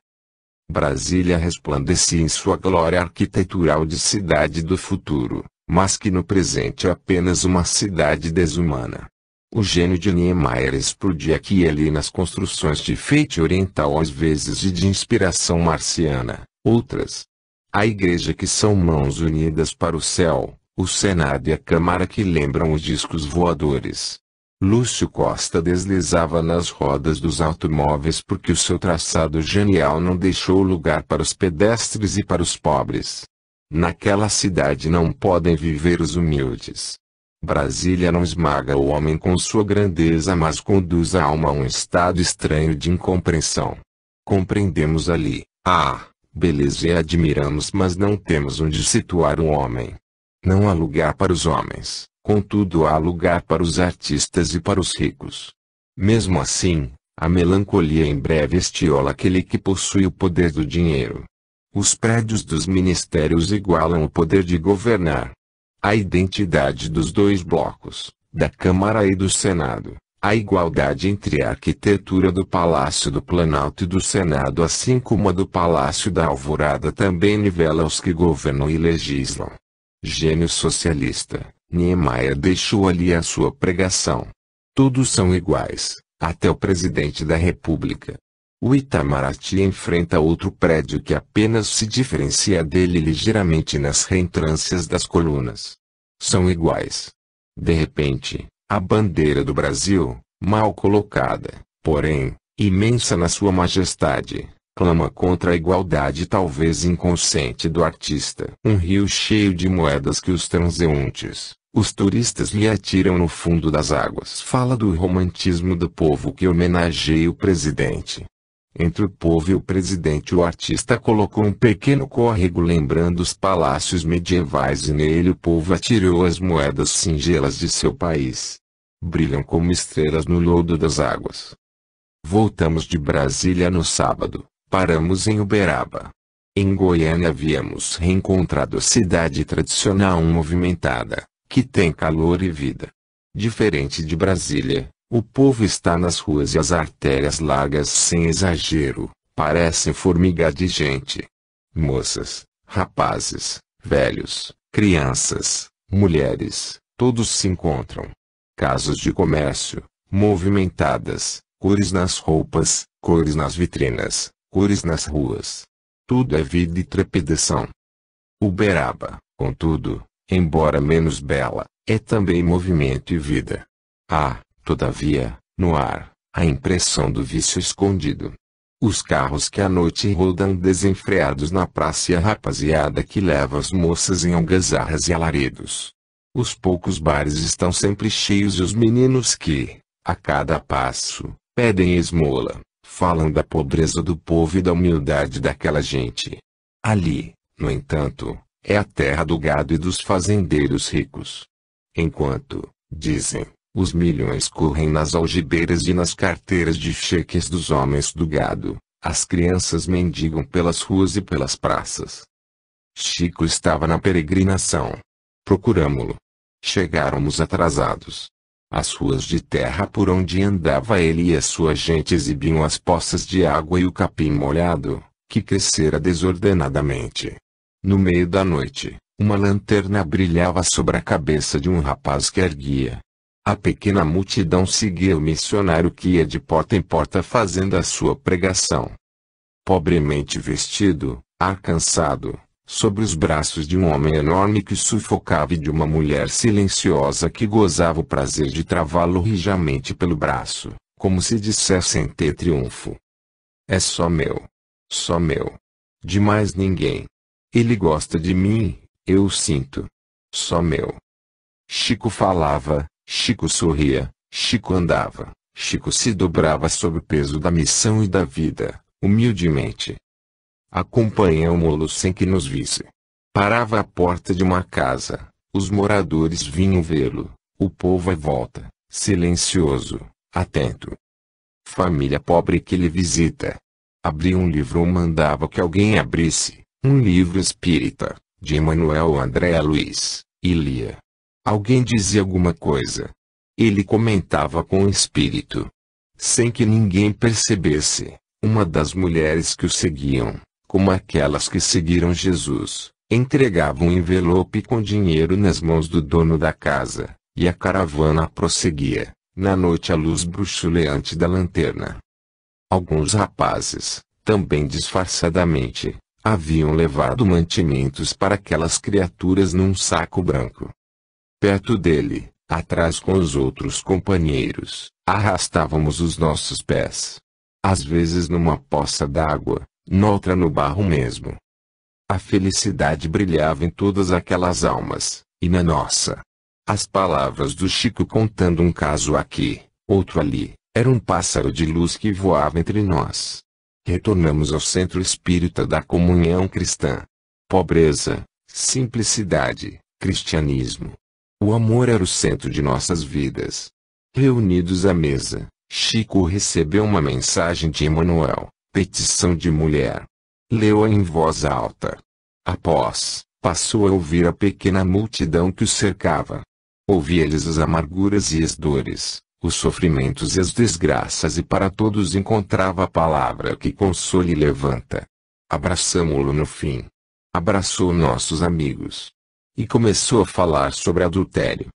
S1: Brasília resplandecia em sua glória arquitetural de cidade do futuro, mas que no presente é apenas uma cidade desumana. O gênio de Niemeyer explodia aqui e ali nas construções de feitio oriental, às vezes e de inspiração marciana, outras. A igreja que são mãos unidas para o céu, o Senado e a Câmara que lembram os discos voadores. Lúcio Costa deslizava nas rodas dos automóveis porque o seu traçado genial não deixou lugar para os pedestres e para os pobres. Naquela cidade não podem viver os humildes. Brasília não esmaga o homem com sua grandeza, mas conduz a alma a um estado estranho de incompreensão. Compreendemos ali, beleza, e admiramos, mas não temos onde situar o homem. Não há lugar para os homens, contudo há lugar para os artistas e para os ricos. Mesmo assim, a melancolia em breve estiola aquele que possui o poder do dinheiro. Os prédios dos ministérios igualam o poder de governar. A identidade dos dois blocos, da Câmara e do Senado, a igualdade entre a arquitetura do Palácio do Planalto e do Senado, assim como a do Palácio da Alvorada, também nivela os que governam e legislam. Gênio socialista, Niemeyer deixou ali a sua pregação. Todos são iguais, até o presidente da República. O Itamaraty enfrenta outro prédio que apenas se diferencia dele ligeiramente nas reentrâncias das colunas. São iguais. De repente, a bandeira do Brasil, mal colocada, porém, imensa na sua majestade, clama contra a igualdade talvez inconsciente do artista. Um rio cheio de moedas que os transeuntes, os turistas lhe atiram no fundo das águas. Fala do romantismo do povo que homenageia o presidente. Entre o povo e o presidente, o artista colocou um pequeno córrego lembrando os palácios medievais, e nele o povo atirou as moedas singelas de seu país. Brilham como estrelas no lodo das águas. Voltamos de Brasília no sábado, paramos em Uberaba. Em Goiânia havíamos reencontrado a cidade tradicional movimentada, que tem calor e vida. Diferente de Brasília, o povo está nas ruas e as artérias largas, sem exagero, parecem formigar de gente. Moças, rapazes, velhos, crianças, mulheres, todos se encontram. Casas de comércio, movimentadas, cores nas roupas, cores nas vitrinas, cores nas ruas. Tudo é vida e trepidação. Uberaba, contudo, embora menos bela, é também movimento e vida. Todavia, no ar, a impressão do vício escondido. Os carros que à noite rodam desenfreados na praça e a rapaziada que leva as moças em algazarras e alaridos. Os poucos bares estão sempre cheios e os meninos que, a cada passo, pedem esmola, falam da pobreza do povo e da humildade daquela gente. Ali, no entanto, é a terra do gado e dos fazendeiros ricos. Enquanto, dizem, os milhões correm nas algibeiras e nas carteiras de cheques dos homens do gado, as crianças mendigam pelas ruas e pelas praças. Chico estava na peregrinação. Procuramo-lo. Chegáramos atrasados. As ruas de terra por onde andava ele e a sua gente exibiam as poças de água e o capim molhado, que crescera desordenadamente. No meio da noite, uma lanterna brilhava sobre a cabeça de um rapaz que erguia. A pequena multidão seguia o missionário que ia de porta em porta fazendo a sua pregação. Pobremente vestido, ar cansado, sobre os braços de um homem enorme que sufocava e de uma mulher silenciosa que gozava o prazer de travá-lo rijamente pelo braço, como se dissessem ter triunfo. É só meu. Só meu. De mais ninguém. Ele gosta de mim, eu sinto. Só meu. Chico falava, Chico sorria, Chico andava, Chico se dobrava sob o peso da missão e da vida, humildemente. Acompanhamo-lo sem que nos visse. Parava à porta de uma casa, os moradores vinham vê-lo, o povo à volta, silencioso, atento. Família pobre que lhe visita. Abria um livro ou mandava que alguém abrisse, um livro espírita, de Emmanuel André Luiz, e lia. Alguém dizia alguma coisa. Ele comentava com espírito. Sem que ninguém percebesse, uma das mulheres que o seguiam, como aquelas que seguiram Jesus, entregava um envelope com dinheiro nas mãos do dono da casa, e a caravana prosseguia, na noite à luz bruxuleante da lanterna. Alguns rapazes, também disfarçadamente, haviam levado mantimentos para aquelas criaturas num saco branco. Perto dele, atrás com os outros companheiros, arrastávamos os nossos pés. Às vezes numa poça d'água, noutra no barro mesmo. A felicidade brilhava em todas aquelas almas, e na nossa. As palavras do Chico contando um caso aqui, outro ali, era um pássaro de luz que voava entre nós. Retornamos ao centro espírita da comunhão cristã. Pobreza, simplicidade, cristianismo. O amor era o centro de nossas vidas. Reunidos à mesa, Chico recebeu uma mensagem de Emmanuel, petição de mulher. Leu-a em voz alta. Após, passou a ouvir a pequena multidão que o cercava. Ouvia-lhes as amarguras e as dores, os sofrimentos e as desgraças, e para todos encontrava a palavra que consola e levanta. Abraçamo-lo no fim. Abraçou nossos amigos. E começou a falar sobre adultério.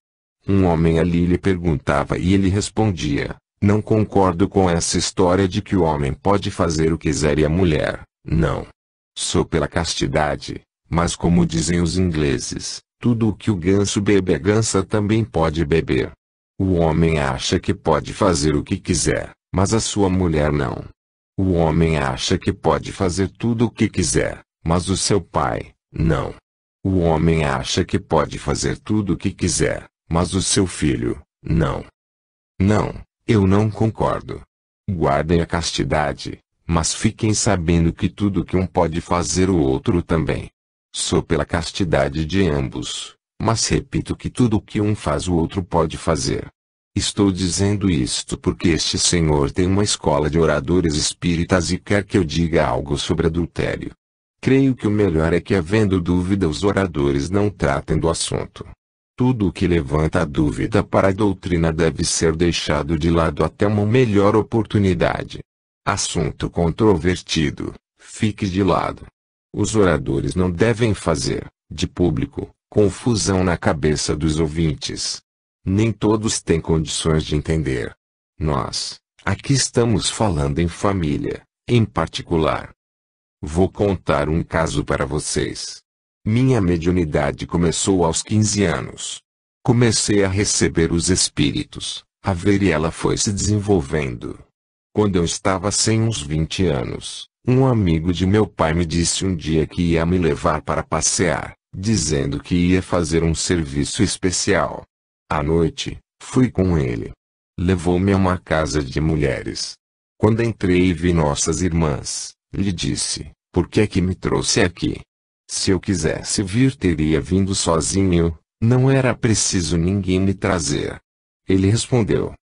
S1: Um homem ali lhe perguntava e ele respondia: não concordo com essa história de que o homem pode fazer o que quiser e a mulher, não. Sou pela castidade, mas como dizem os ingleses, tudo o que o ganso bebe a gansa também pode beber. O homem acha que pode fazer o que quiser, mas a sua mulher não. O homem acha que pode fazer tudo o que quiser, mas o seu pai, não. O homem acha que pode fazer tudo o que quiser, mas o seu filho, não. Não, eu não concordo. Guardem a castidade, mas fiquem sabendo que tudo que um pode fazer o outro também. Sou pela castidade de ambos, mas repito que tudo o que um faz o outro pode fazer. Estou dizendo isto porque este senhor tem uma escola de oradores espíritas e quer que eu diga algo sobre adultério. Creio que o melhor é que, havendo dúvida, os oradores não tratem do assunto. Tudo o que levanta a dúvida para a doutrina deve ser deixado de lado até uma melhor oportunidade. Assunto controvertido, fique de lado. Os oradores não devem fazer, de público, confusão na cabeça dos ouvintes. Nem todos têm condições de entender. Nós, aqui estamos falando em família, em particular. Vou contar um caso para vocês. Minha mediunidade começou aos 15 anos. Comecei a receber os espíritos, a ver, e ela foi se desenvolvendo. Quando eu estava sem uns 20 anos, um amigo de meu pai me disse um dia que ia me levar para passear, dizendo que ia fazer um serviço especial. À noite, fui com ele. Levou-me a uma casa de mulheres. Quando entrei e vi nossas irmãs, lhe disse: por que é que me trouxe aqui? Se eu quisesse vir, teria vindo sozinho, não era preciso ninguém me trazer. Ele respondeu: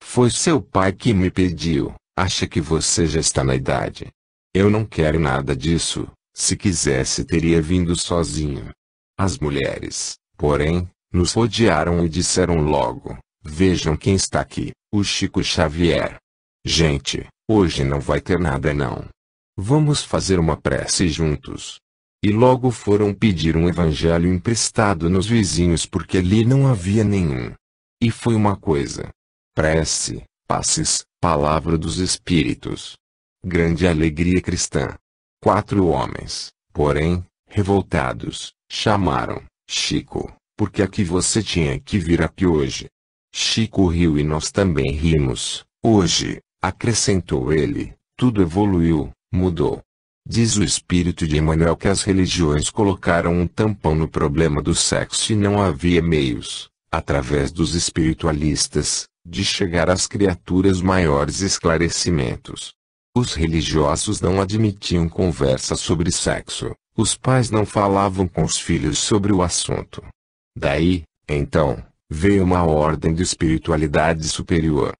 S1: foi seu pai que me pediu, acha que você já está na idade. Eu não quero nada disso, se quisesse teria vindo sozinho. As mulheres, porém, nos rodearam e disseram logo: vejam quem está aqui, o Chico Xavier. Gente, hoje não vai ter nada não. Vamos fazer uma prece juntos. E logo foram pedir um evangelho emprestado nos vizinhos porque ali não havia nenhum. E foi uma coisa. Prece, passes, palavra dos espíritos. Grande alegria cristã. 4 homens, porém, revoltados, chamaram: Chico, porque aqui você tinha que vir aqui hoje. Chico riu e nós também rimos. Hoje, acrescentou ele, tudo evoluiu, mudou. Diz o espírito de Emmanuel que as religiões colocaram um tampão no problema do sexo e não havia meios, através dos espiritualistas, de chegar às criaturas maiores esclarecimentos. Os religiosos não admitiam conversa sobre sexo, os pais não falavam com os filhos sobre o assunto. Daí, então, veio uma ordem de espiritualidade superior.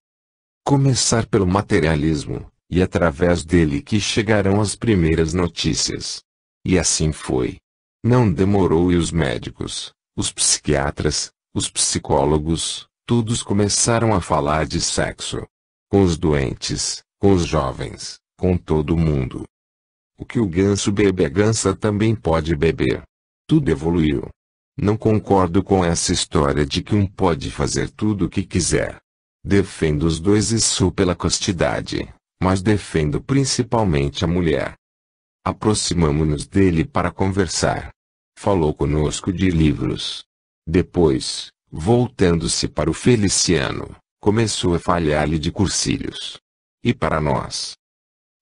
S1: Começar pelo materialismo, e através dele que chegarão as primeiras notícias. E assim foi. Não demorou e os médicos, os psiquiatras, os psicólogos, todos começaram a falar de sexo. Com os doentes, com os jovens, com todo mundo. O que o ganso bebe a gansa também pode beber. Tudo evoluiu. Não concordo com essa história de que um pode fazer tudo o que quiser. Defendo os dois e sou pela castidade, mas defendo principalmente a mulher. Aproximamo-nos dele para conversar. Falou conosco de livros. Depois, voltando-se para o Feliciano, começou a falar-lhe de cursilhos. E para nós?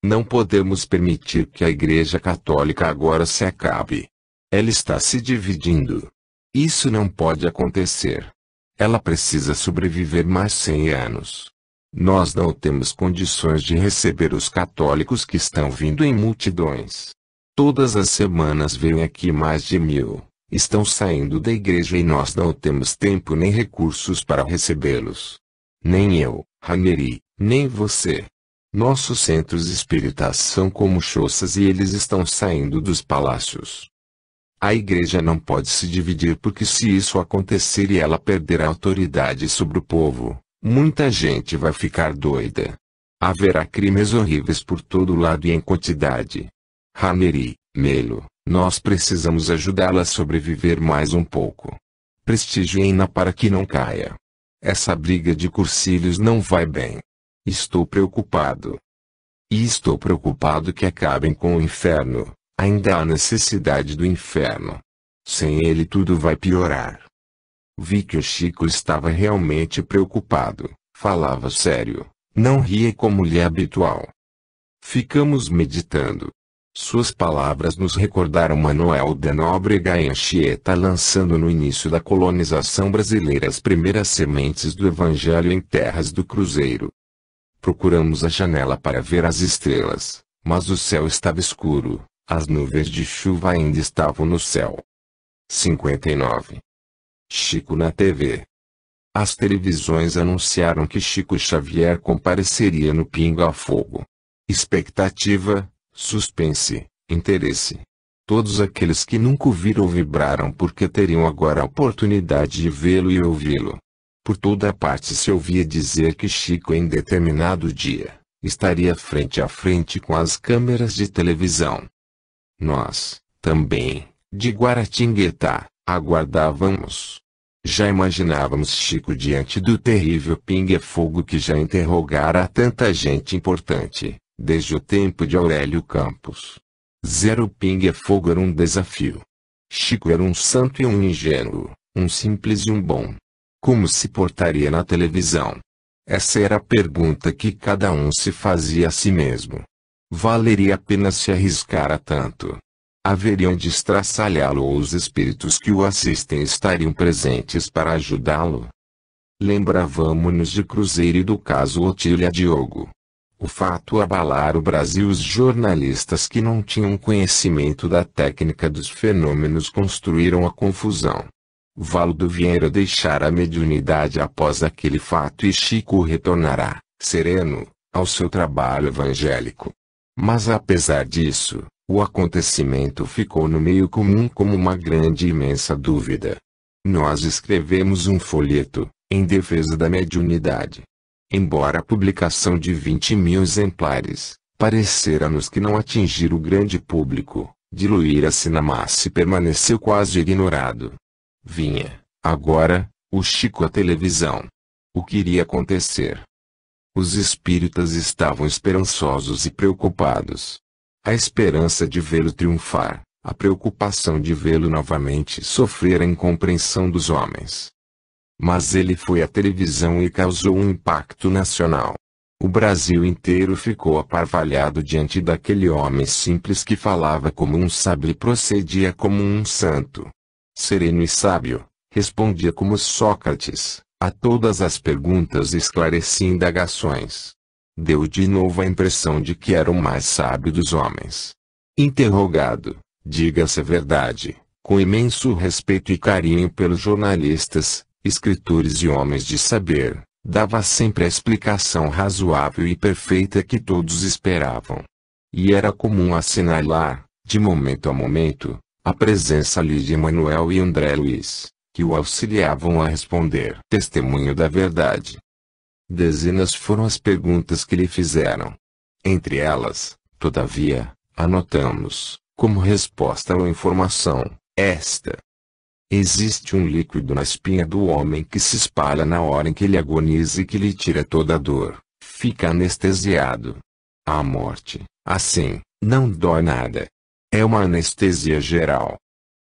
S1: Não podemos permitir que a Igreja Católica agora se acabe. Ela está se dividindo. Isso não pode acontecer. Ela precisa sobreviver mais 100 anos. Nós não temos condições de receber os católicos que estão vindo em multidões. Todas as semanas vêm aqui mais de 1000. Estão saindo da igreja e nós não temos tempo nem recursos para recebê-los. Nem eu, Ranieri, nem você. Nossos centros espíritas são como choças e eles estão saindo dos palácios. A igreja não pode se dividir porque se isso acontecer e ela perder a autoridade sobre o povo, muita gente vai ficar doida. Haverá crimes horríveis por todo lado e em quantidade. Ranieri, Melo, nós precisamos ajudá-la a sobreviver mais um pouco. Prestigiem-na para que não caia. Essa briga de cursilhos não vai bem. Estou preocupado. E estou preocupado que acabem com o inferno. Ainda há necessidade do inferno. Sem ele tudo vai piorar. Vi que o Chico estava realmente preocupado. Falava sério. Não ria como lhe é habitual. Ficamos meditando. Suas palavras nos recordaram Manuel de Nóbrega e Anchieta lançando no início da colonização brasileira as primeiras sementes do Evangelho em terras do Cruzeiro. Procuramos a janela para ver as estrelas, mas o céu estava escuro. As nuvens de chuva ainda estavam no céu. 59. Chico na TV. As televisões anunciaram que Chico Xavier compareceria no Pinga a Fogo. Expectativa, suspense, interesse. Todos aqueles que nunca o viram vibraram porque teriam agora a oportunidade de vê-lo e ouvi-lo. Por toda parte se ouvia dizer que Chico em determinado dia estaria frente a frente com as câmeras de televisão. Nós, também, de Guaratinguetá, aguardávamos. Já imaginávamos Chico diante do terrível pinga-fogo que já interrogara tanta gente importante, desde o tempo de Aurélio Campos. Zero pinga-fogo era um desafio. Chico era um santo e um ingênuo, um simples e um bom. Como se portaria na televisão? Essa era a pergunta que cada um se fazia a si mesmo. Valeria a pena se arriscar a tanto? Haveriam de estraçalhá-lo ou os espíritos que o assistem estariam presentes para ajudá-lo? Lembrávamos-nos de Cruzeiro e do caso Otília Diogo. O fato abalara o Brasil. Os jornalistas que não tinham conhecimento da técnica dos fenômenos construíram a confusão. Valdo Vieira deixara a mediunidade após aquele fato e Chico retornará, sereno, ao seu trabalho evangélico. Mas apesar disso, o acontecimento ficou no meio comum como uma grande e imensa dúvida. Nós escrevemos um folheto, em defesa da mediunidade. Embora a publicação de 20.000 exemplares, parecera-nos que não atingir o grande público, diluíra-se na massa e permaneceu quase ignorado. Vinha, agora, o Chico à televisão. O que iria acontecer? Os espíritas estavam esperançosos e preocupados. A esperança de vê-lo triunfar, a preocupação de vê-lo novamente sofrer a incompreensão dos homens. Mas ele foi à televisão e causou um impacto nacional. O Brasil inteiro ficou aparvalhado diante daquele homem simples que falava como um sábio e procedia como um santo. Sereno e sábio, respondia como Sócrates, a todas as perguntas e esclarecia indagações. Deu de novo a impressão de que era o mais sábio dos homens. Interrogado, diga-se a verdade, com imenso respeito e carinho pelos jornalistas, escritores e homens de saber, dava sempre a explicação razoável e perfeita que todos esperavam. E era comum assinalar, de momento a momento, a presença ali de Manuel e André Luiz, que o auxiliavam a responder. Testemunho da verdade. Dezenas foram as perguntas que lhe fizeram. Entre elas, todavia, anotamos, como resposta ou informação, Esta. Existe um líquido na espinha do homem que se espalha na hora em que ele agoniza e que lhe tira toda a dor. Fica anestesiado. A morte, assim, não dói nada. É uma anestesia geral.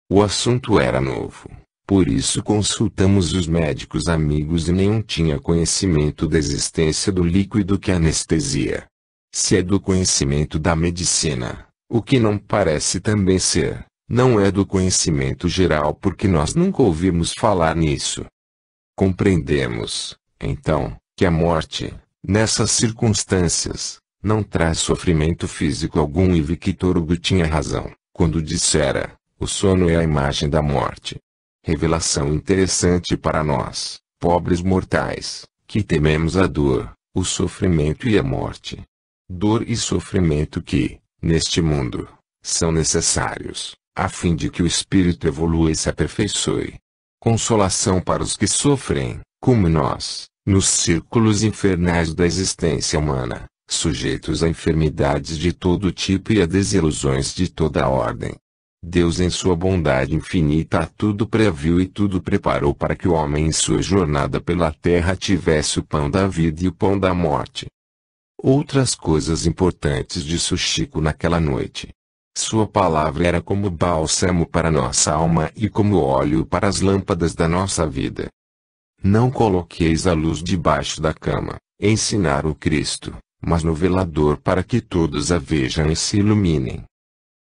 S1: O assunto era novo, por isso consultamos os médicos amigos e nenhum tinha conhecimento da existência do líquido que anestesia. Se é do conhecimento da medicina, o que não parece também ser, não é do conhecimento geral porque nós nunca ouvimos falar nisso. Compreendemos, então, que a morte, nessas circunstâncias, não traz sofrimento físico algum e Victor Hugo tinha razão, quando dissera, o sono é a imagem da morte. Revelação interessante para nós, pobres mortais, que tememos a dor, o sofrimento e a morte. Dor e sofrimento que, neste mundo, são necessários, a fim de que o espírito evolua e se aperfeiçoe. Consolação para os que sofrem, como nós, nos círculos infernais da existência humana, sujeitos a enfermidades de todo tipo e a desilusões de toda a ordem. Deus em sua bondade infinita tudo previu e tudo preparou para que o homem em sua jornada pela terra tivesse o pão da vida e o pão da morte. Outras coisas importantes disse o Chico naquela noite. Sua palavra era como bálsamo para nossa alma e como óleo para as lâmpadas da nossa vida. Não coloqueis a luz debaixo da cama, ensinaram o Cristo, mas no velador para que todos a vejam e se iluminem.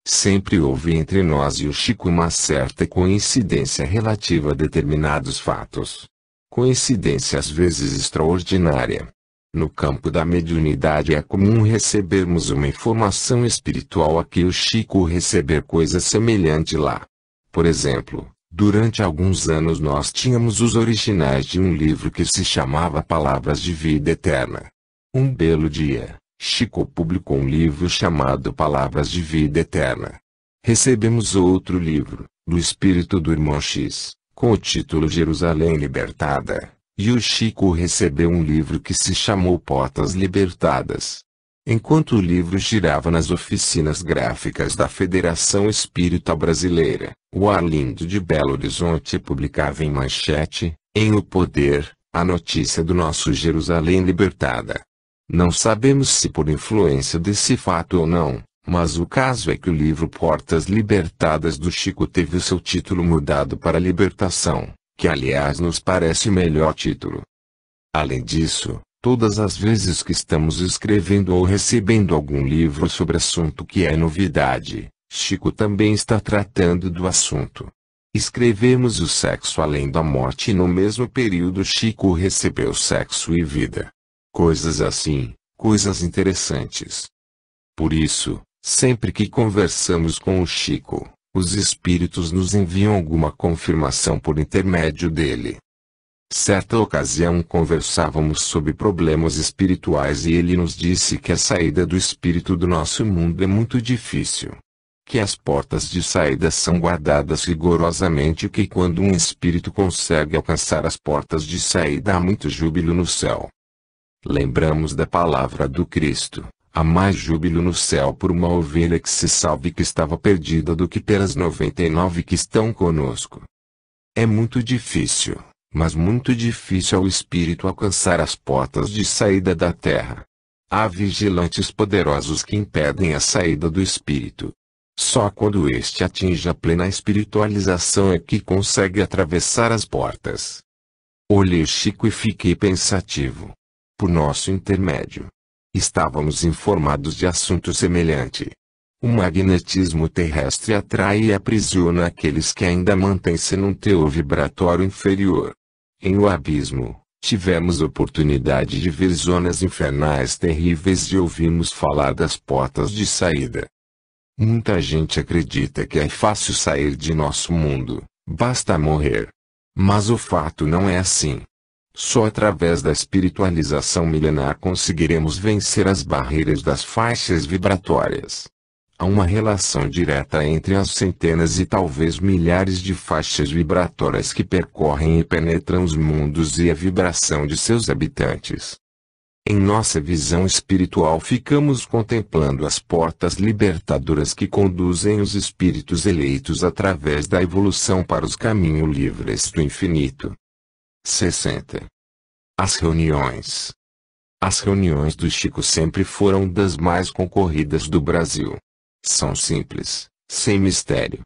S1: Sempre houve entre nós e o Chico uma certa coincidência relativa a determinados fatos. Coincidência às vezes extraordinária. No campo da mediunidade é comum recebermos uma informação espiritual aqui e o Chico receber coisa semelhante lá. Por exemplo, durante alguns anos nós tínhamos os originais de um livro que se chamava Palavras de Vida Eterna. Um belo dia, Chico publicou um livro chamado Palavras de Vida Eterna. Recebemos outro livro, do espírito do irmão X, com o título Jerusalém Libertada, e o Chico recebeu um livro que se chamou Portas Libertadas. Enquanto o livro girava nas oficinas gráficas da Federação Espírita Brasileira, o Arlindo de Belo Horizonte publicava em manchete, em O Poder, a notícia do nosso Jerusalém Libertada. Não sabemos se por influência desse fato ou não, mas o caso é que o livro Portas Libertadas do Chico teve o seu título mudado para Libertação, que aliás nos parece o melhor título. Além disso, todas as vezes que estamos escrevendo ou recebendo algum livro sobre assunto que é novidade, Chico também está tratando do assunto. Escrevemos o Sexo Além da Morte e no mesmo período Chico recebeu Sexo e Vida. Coisas assim, coisas interessantes. Por isso, sempre que conversamos com o Chico, os espíritos nos enviam alguma confirmação por intermédio dele. Certa ocasião conversávamos sobre problemas espirituais e ele nos disse que a saída do espírito do nosso mundo é muito difícil. Que as portas de saída são guardadas rigorosamente e que quando um espírito consegue alcançar as portas de saída há muito júbilo no céu. Lembramos da palavra do Cristo, há mais júbilo no céu por uma ovelha que se salve que estava perdida do que pelas 99 que estão conosco. É muito difícil, mas muito difícil ao espírito alcançar as portas de saída da terra. Há vigilantes poderosos que impedem a saída do espírito. Só quando este atinge a plena espiritualização é que consegue atravessar as portas. Olhei Chico e fiquei pensativo. Por nosso intermédio, estávamos informados de assunto semelhante. O magnetismo terrestre atrai e aprisiona aqueles que ainda mantêm-se num teor vibratório inferior. Em O Abismo, tivemos oportunidade de ver zonas infernais terríveis e ouvimos falar das portas de saída. Muita gente acredita que é fácil sair de nosso mundo, basta morrer. Mas o fato não é assim. Só através da espiritualização milenar conseguiremos vencer as barreiras das faixas vibratórias. Há uma relação direta entre as centenas e talvez milhares de faixas vibratórias que percorrem e penetram os mundos e a vibração de seus habitantes. Em nossa visão espiritual ficamos contemplando as portas libertadoras que conduzem os espíritos eleitos através da evolução para os caminhos livres do infinito. 60. As reuniões. As reuniões do Chico sempre foram das mais concorridas do Brasil. São simples, sem mistério.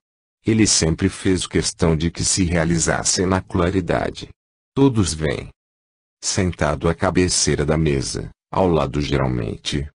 S1: Ele sempre fez questão de que se realizassem na claridade. Todos vêm. Sentado à cabeceira da mesa, ao lado geralmente,